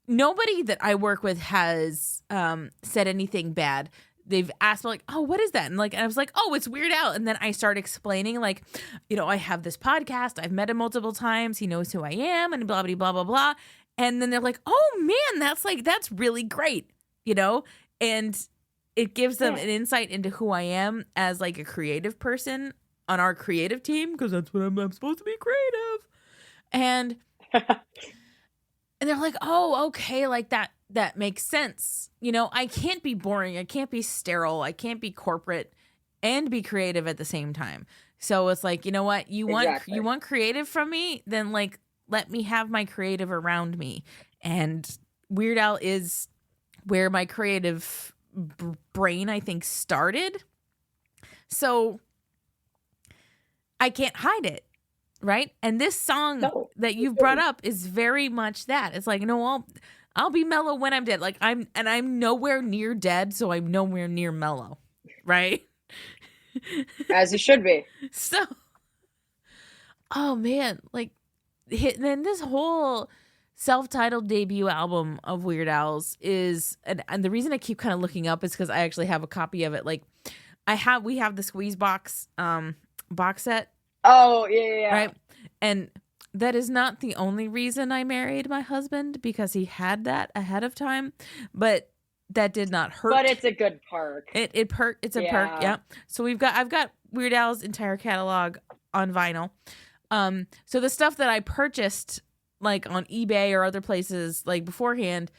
Nobody that I work with has said anything bad. They've asked me oh, what is that? And I was like, oh, it's Weird Al. And then I start explaining I have this podcast. I've met him multiple times. He knows who I am, and blah, blah, blah, blah, blah. And then they're like, oh man, that's really great. And it gives them an insight into who I am as a creative person on our creative team, because that's what I'm supposed to be creative. And they're like, oh, okay, that makes sense. I can't be boring. I can't be sterile. I can't be corporate and be creative at the same time. So it's you know what? You want creative from me? Then let me have my creative around me. And Weird Al is where my creative brain, I think, started. So I can't hide it. Right? And this song that you've brought up is very much that. It's no, I'll be mellow when I'm dead. I'm nowhere near dead, so I'm nowhere near mellow. Right? As you should be. So, oh man, then this whole self-titled debut album of Weird Al's is, and the reason I keep kind of looking up is because I actually have a copy of it. We have the Squeeze Box box set. Oh, yeah. Right? And that is not the only reason I married my husband, because he had that ahead of time, but that did not hurt. But it's a good perk. It's a perk, yeah. So I've got Weird Al's entire catalog on vinyl. So the stuff that I purchased on eBay or other places beforehand,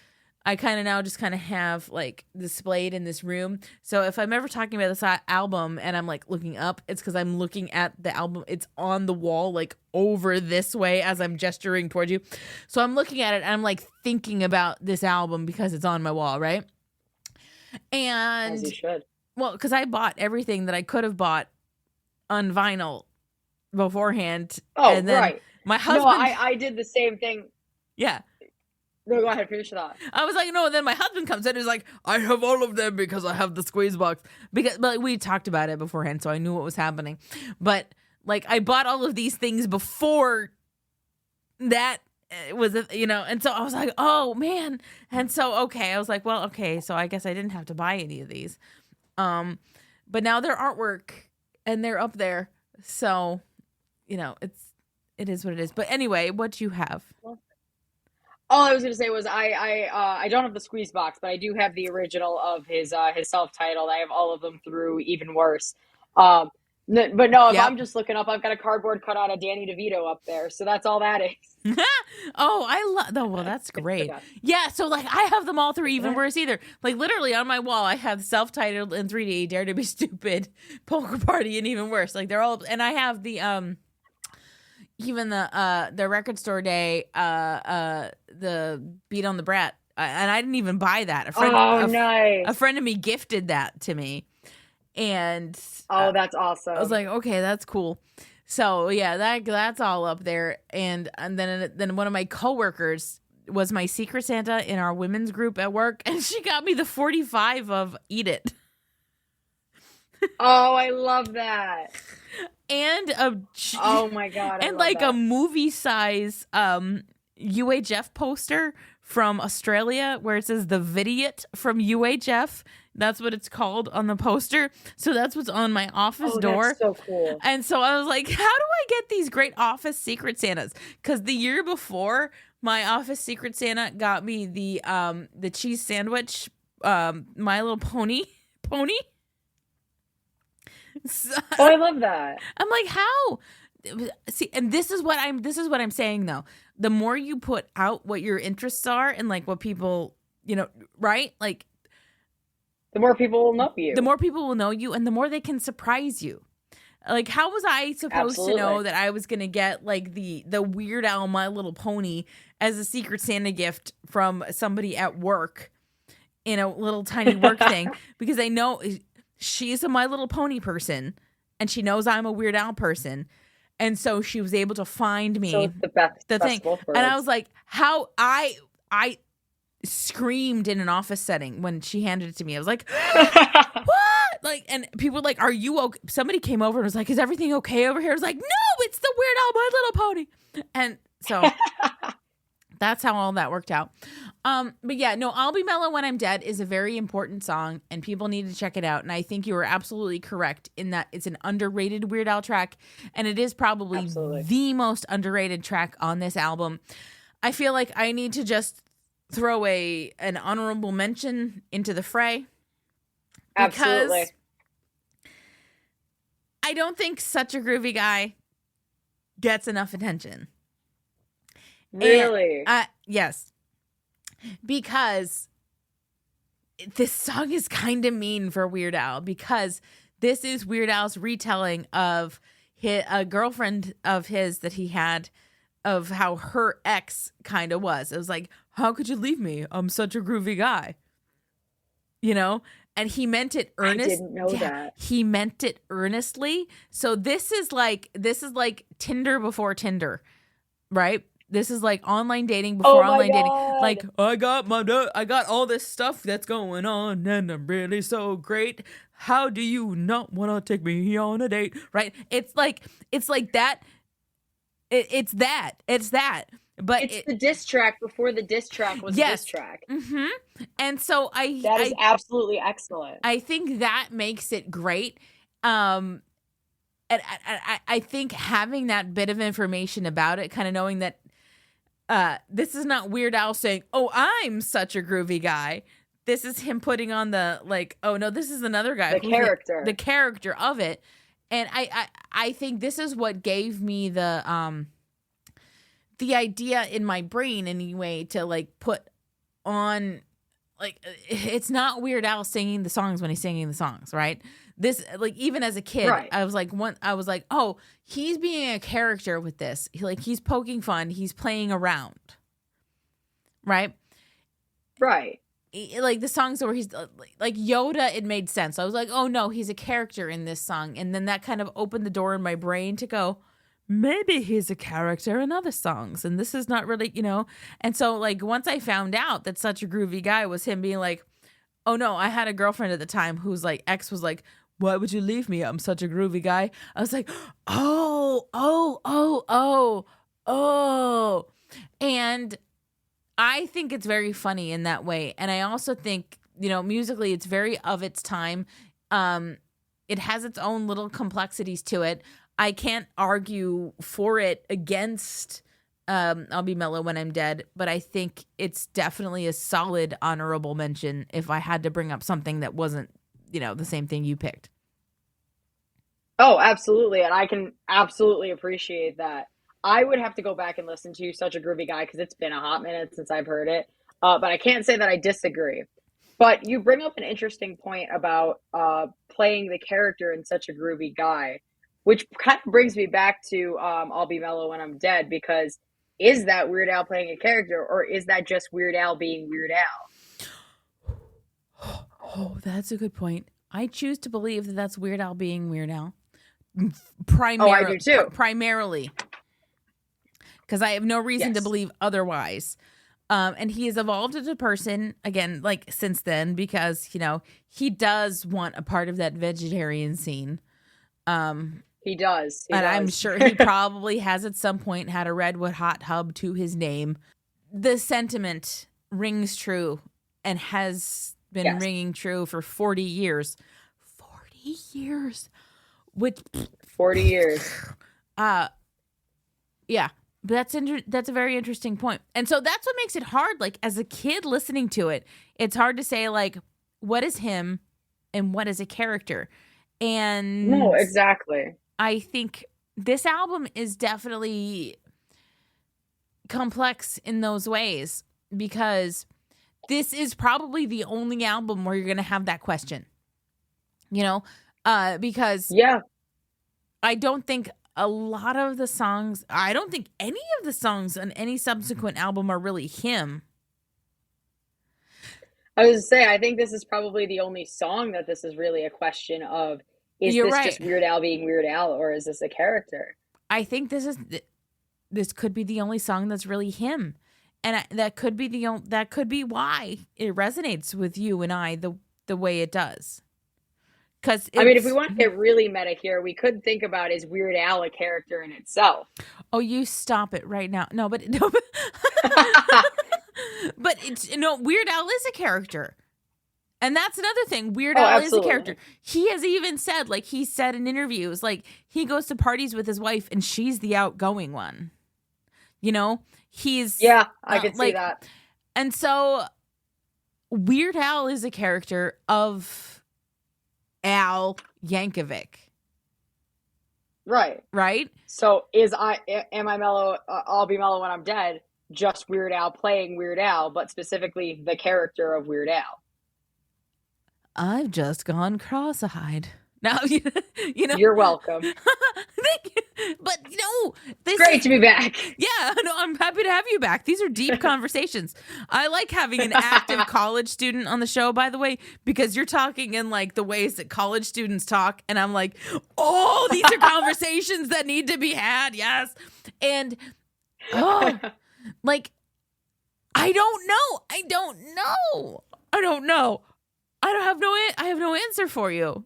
I kind of now just kind of have displayed in this room. So if I'm ever talking about this album and I'm looking up, it's because I'm looking at the album. It's on the wall, over this way as I'm gesturing towards you. So I'm looking at it and I'm thinking about this album because it's on my wall, right? And as you should. Well, because I bought everything that I could have bought on vinyl beforehand. Oh, and then right. My husband. No, I did the same thing. Yeah. No, go ahead, finish that. I was no, and then my husband comes in and is I have all of them because I have the Squeeze Box. But we talked about it beforehand, so I knew what was happening. But I bought all of these things before that it was, and so I was like, oh man. And so, okay, I was like, well, okay, so I guess I didn't have to buy any of these. But now they're artwork and they're up there. So, it is what it is. But anyway, what do you have? All I was gonna say was I don't have the squeeze box, but I do have the original of his self-titled. I have all of them through Even Worse. But no, if Yep. I'm just looking up, I've got a cardboard cutout of Danny DeVito up there, so that's all that is. Oh, I love. Oh, well, that's great. Yeah, so like I have them all through Even Worse either. Like literally on my wall, I have self-titled in 3D, Dare to Be Stupid, Polka Party, and Even Worse. Like they're all, and I have the even the Record Store Day, the Beat on the Brat, and I didn't even buy that. Nice. A friend of me gifted that to me, and that's awesome. I was like, okay, that's cool. So yeah, that's all up there, and then one of my coworkers was my Secret Santa in our women's group at work, and she got me the 45 of Eat It. Oh, I love that. And oh my god, and like a movie size UHF poster from Australia where it says the Vidiot from UHF. That's what it's called on the poster. So that's what's on my office door. That's so cool. And so I was like, how do I get these great office Secret Santas? Because the year before, my office Secret Santa got me the cheese sandwich, My Little Pony. So, I love that. I'm like, how? See, and this is what I'm saying though. The more you put out what your interests are and like what people, right? Like the more people will know you. The more people will know you and the more they can surprise you. Like how was I supposed to know that I was going to get like the Weird Al My Little Pony as a Secret Santa gift from somebody at work in a little tiny work thing because I know she's a My Little Pony person, and she knows I'm a Weird Al person, and so she was able to find me the thing. And I was like, how I screamed in an office setting when she handed it to me. I was like, what? Like, and people were like, are you okay? Somebody came over and was like, is everything okay over here? I was like, no, it's the Weird Al My Little Pony. And so that's how all that worked out. But yeah, no, I'll Be Mellow When I'm Dead is a very important song and people need to check it out. And I think you were absolutely correct in that it's an underrated Weird Al track. And it is probably the most underrated track on this album. I feel like I need to just throw an honorable mention into the fray. Because I don't think Such a Groovy Guy gets enough attention. Really? Yes. Because this song is kind of mean for Weird Al because this is Weird Al's retelling of a girlfriend of his that he had of how her ex kind of was. It was like, how could you leave me? I'm such a groovy guy. And he meant it earnestly. I didn't know that. He meant it earnestly. So this is like Tinder before Tinder, right? This is like online dating before online dating. Like, I got all this stuff that's going on and I'm really so great. How do you not want to take me on a date? Right? It's like that. It's that. But it's the diss track before the diss track was a diss track. Mm-hmm. And so that is absolutely excellent. I think that makes it great. And I think having that bit of information about it, kind of knowing that this is not Weird Al saying, oh, I'm such a groovy guy. This is him putting on the like, oh no, this is another guy. The character of it. And I think this is what gave me the idea in my brain anyway to like put on, like, it's not Weird Al singing the songs when he's singing the songs, right? This, like, even as a kid, right. I was like, oh, he's being a character with this. He's poking fun. He's playing around, right? Right. Like the songs where he's like Yoda, it made sense. I was like, oh no, he's a character in this song. And then that kind of opened the door in my brain to go, maybe he's a character in other songs. And this is not really, And so like once I found out that Such a Groovy Guy was him being like, oh no, I had a girlfriend at the time whose like ex was like, why would you leave me? I'm such a groovy guy. I was like, oh. And I think it's very funny in that way. And I also think, musically, it's very of its time. It has its own little complexities to it. I can't argue for it against I'll Be Mellow When I'm Dead, but I think it's definitely a solid honorable mention if I had to bring up something that wasn't, the same thing you picked. Oh, absolutely. And I can absolutely appreciate that. I would have to go back and listen to Such a Groovy Guy because it's been a hot minute since I've heard it. But I can't say that I disagree. But you bring up an interesting point about playing the character in Such a Groovy Guy, which kind of brings me back to I'll Be Mellow When I'm Dead, because is that Weird Al playing a character, or is that just Weird Al being Weird Al? Oh, that's a good point. I choose to believe that that's Weird Al being Weird Al. I do too. Primarily. Because I have no reason to believe otherwise. And he has evolved as a person, again, since then, because, he does want a part of that vegetarian scene. He does. I'm sure he probably has at some point had a Redwood hot tub to his name. The sentiment rings true and has been ringing true for 40 years. 40 years. Which 40 years. Yeah. But that's a very interesting point. And so that's what makes it hard. As a kid listening to it, it's hard to say, what is him and what is a character? And no, exactly. I think this album is definitely complex in those ways, because this is probably the only album where you're going to have that question, because I don't think a lot of the songs, I don't think any of the songs on any subsequent album are really him. I was going to say, I think this is probably the only song that this is really a question of, is You're this right. just Weird Al being Weird Al, or is this a character? I think this could be the only song that's really him. And that could be why it resonates with you and I the way it does. Because if we want to get really meta here, we could think about, is Weird Al a character in itself? Oh, you stop it right now. No, but but Weird Al is a character. And that's another thing. Weird Al is a character. He has even said, he said in interviews, he goes to parties with his wife and she's the outgoing one. He's I could see that. And so Weird Al is a character of Al Yankovic. Right. Right? So am I mellow? I'll be mellow when I'm dead. Just Weird Al playing Weird Al, but specifically the character of Weird Al. I've just gone cross-eyed. Now, You're welcome. Thank you. But great to be back. Yeah, no, I'm happy to have you back. These are deep conversations. I like having an active college student on the show, by the way, because you're talking in the ways that college students talk, and I'm like, oh, these are conversations that need to be had. Yes, and I don't know. I have no answer for you.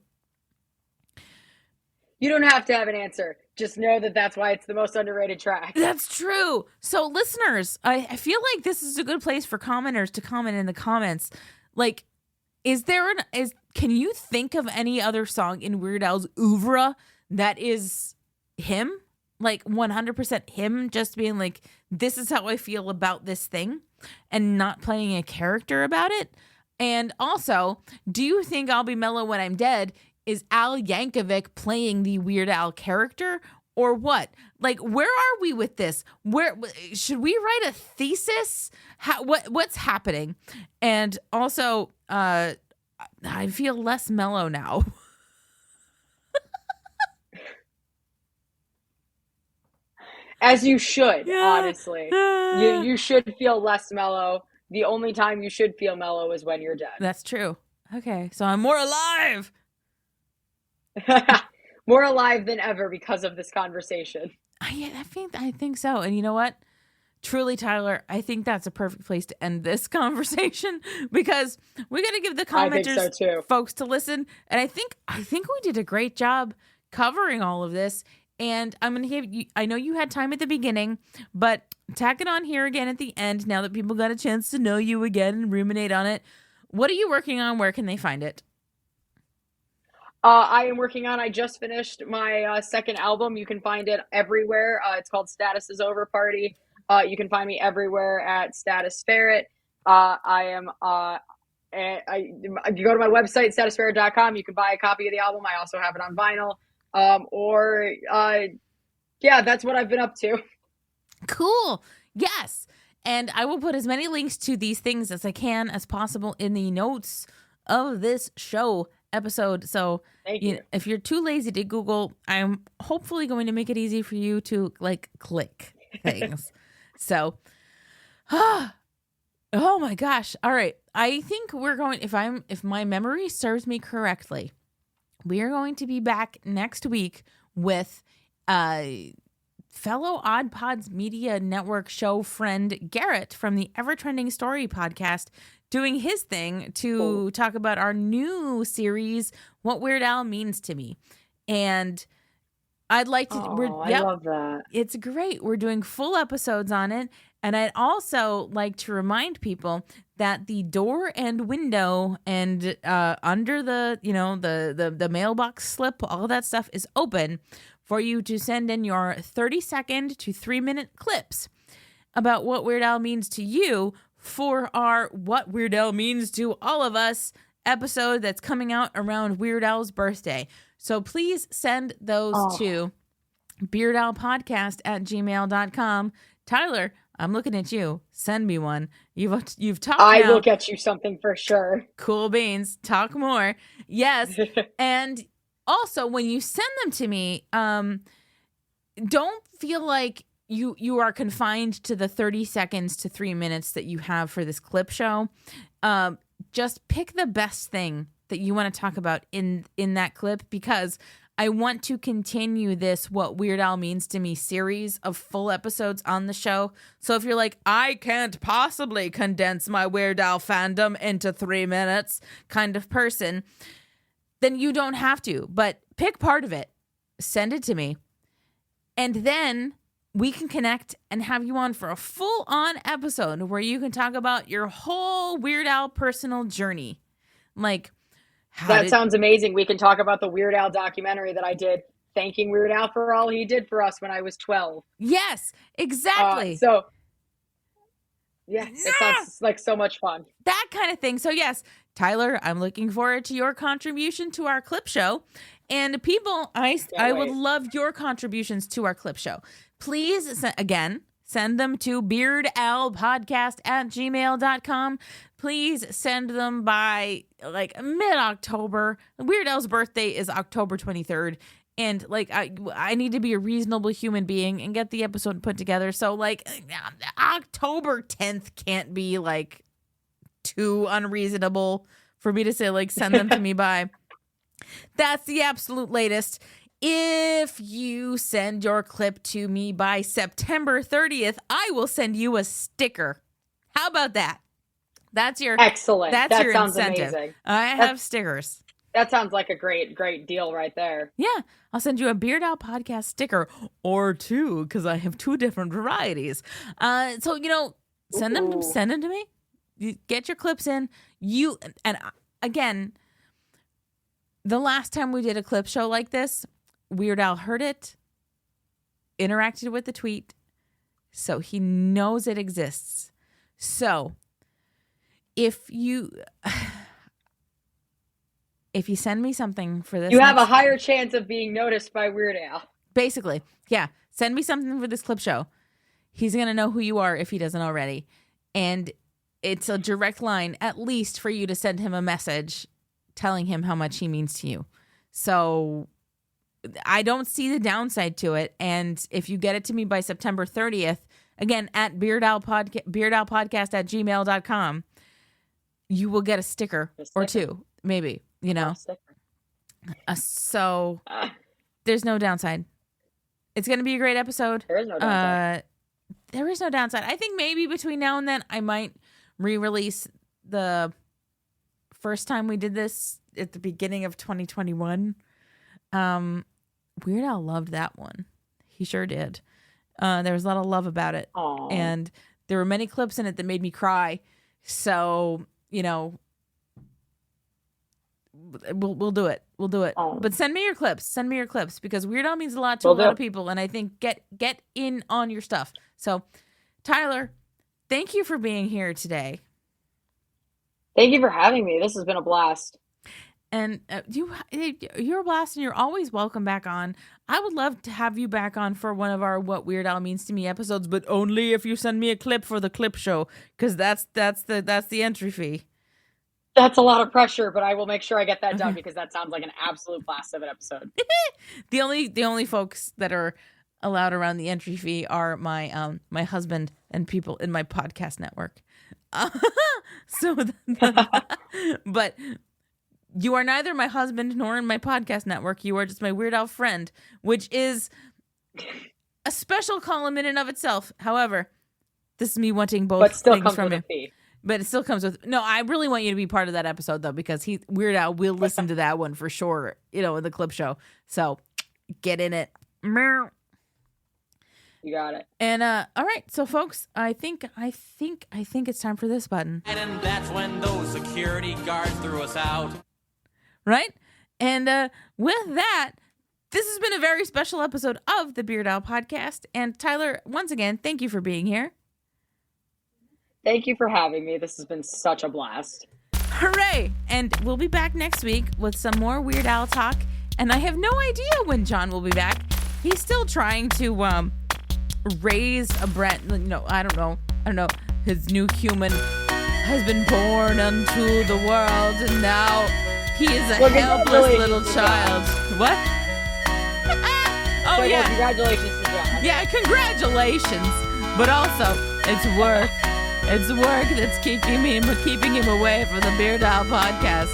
You don't have to have an answer. Just know that that's why it's the most underrated track. That's true. So listeners, I feel like this is a good place for commenters to comment in the comments. Can you think of any other song in Weird Al's oeuvre that is him? 100% him, just being this is how I feel about this thing and not playing a character about it? And also, do you think I'll Be Mellow When I'm Dead is Al Yankovic playing the Weird Al character, or what? Where are we with this? Where should we write a thesis? What's happening? And also, I feel less mellow now. As you should, honestly. You should feel less mellow. The only time you should feel mellow is when you're dead. That's true. Okay, so I'm more alive. More alive than ever because of this conversation. I think so. And you know what? Truly, Tyler, I think that's a perfect place to end this conversation, because we got to give the commenters folks to listen. And I think we did a great job covering all of this. And I'm going to give you, I know you had time at the beginning, but tack it on here again at the end now that people got a chance to know you again and ruminate on it. What are you working on? Where can they find it? I am working on, I just finished my second album. You can find it everywhere. It's called Status is Over Party. You can find me everywhere at Status Ferret. I am, you go to my website, statusferret.com. You can buy a copy of the album. I also have it on vinyl. Yeah, that's what I've been up to. Cool. Yes. And I will put as many links to these things as I can as possible in the notes of this show episode. So Thank you. if you're too lazy to Google, I'm hopefully going to make it easy for you to like click things. So, oh my gosh. All right. I think we're going, if my memory serves me correctly, we are going to be back next week with fellow OddPods Media Network show friend Garrett from the Ever Trending Story podcast doing his thing to talk about our new series, What Weird Al Means to Me. And I'd like to... I love that. It's great. We're doing full episodes on it. And I'd also like to remind people that the door and window and under the, the mailbox slip, all that stuff is open for you to send in your 30-second to 3-minute clips about what Weird Al means to you for our What Weird Al Means to All of Us episode that's coming out around Weird Al's birthday. So please send those to beerdalpodcast@gmail.com. Tyler, I'm looking at you. Send me one. You've talked. I will get you something for sure. Cool beans. Talk more. Yes. And also, when you send them to me, don't feel like you are confined to the 30 seconds to 3 minutes that you have for this clip show. Just pick the best thing that you want to talk about in that clip, because I want to continue this What Weird Al Means to Me series of full episodes on the show. So if you're like, I can't possibly condense my Weird Al fandom into 3 minutes kind of person, then you don't have to. But pick part of it, send it to me, and then we can connect and have you on for a full-on episode where you can talk about your whole Weird Al personal journey. Like, sounds amazing. We can talk about the Weird Al documentary that I did, thanking Weird Al for all he did for us when I was 12. Yes, exactly. It sounds like so much fun. That kind of thing. So yes, Tyler, I'm looking forward to your contribution to our clip show. And people, I would love your contributions to our clip show. Please, send them to beerdalpodcast@gmail.com. Please send them by like mid-October. Weird Al's birthday is October 23rd. And like, I need to be a reasonable human being and get the episode put together. So like October 10th can't be like too unreasonable for me to say, like, send them to me by. That's the absolute latest. If you send your clip to me by September 30th, I will send you a sticker. How about that? That's your excellent. That's that your sounds incentive. Amazing. I have stickers. That sounds like a great deal right there. Yeah, I'll send you a Beard Out Podcast sticker or two, because I have 2 different varieties. So send them to me. You get your clips in. Again, the last time we did a clip show like this, Weird Al heard it, interacted with the tweet, so he knows it exists. So if you send me something for this, you have a higher chance of being noticed by Weird Al. Basically, yeah. Send me something for this clip show. He's going to know who you are if he doesn't already. And it's a direct line, at least, for you to send him a message telling him how much he means to you. So I don't see the downside to it. And if you get it to me by September 30th, again, at beerdalpodcast@gmail.com, you will get a sticker or 2, maybe, So there's no downside. It's going to be a great episode. There is no downside. There is no downside. I think maybe between now and then I might re-release the first time we did this at the beginning of 2021. Weird Al loved that one. He sure did. There was a lot of love about it. Aww. And there were many clips in it that made me cry. So, you know, we'll do it. We'll do it. Oh. But send me your clips. Send me your clips because Weird Al means a lot to a lot of people. And I think get in on your stuff. So, Tyler, thank you for being here today. Thank you for having me. This has been a blast. And you're a blast, and you're always welcome back on. I would love to have you back on for one of our What Weird Al Means to Me episodes, but only if you send me a clip for the clip show, because that's the entry fee. That's a lot of pressure, but I will make sure I get that done because that sounds like an absolute blast of an episode. The only folks that are allowed around the entry fee are my my husband and people in my podcast network. But you are neither my husband nor in my podcast network. You are just my Weird Al friend, which is a special column in and of itself. However, this is me wanting both but still things comes from with you. a fee. But it still comes with no. I really want you to be part of that episode though, because Weird Al will listen to that one for sure. You know, in the clip show. So get in it. You got it. And all right, so folks, I think it's time for this button. And that's when those security guards threw us out. Right? And with that, this has been a very special episode of the Beard Al Podcast. And Tyler, once again, thank you for being here. Thank you for having me. This has been such a blast. Hooray! And we'll be back next week with some more Weird Al talk. And I have no idea when John will be back. He's still trying to raise a brand. No, I don't know. His new human has been born unto the world, and now he is a helpless little child. What? Oh, yeah. Congratulations to John. Yeah, congratulations. But also, it's work. It's work that's keeping him away from the Beard Al Podcast.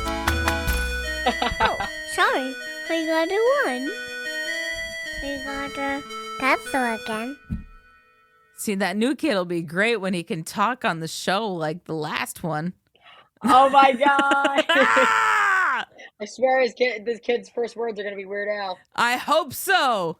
Oh, sorry. We got a one. We got a capsule again. See, that new kid will be great when he can talk on the show like the last one. Oh, my God. Ah! I swear this kid's first words are going to be Weird Al. I hope so.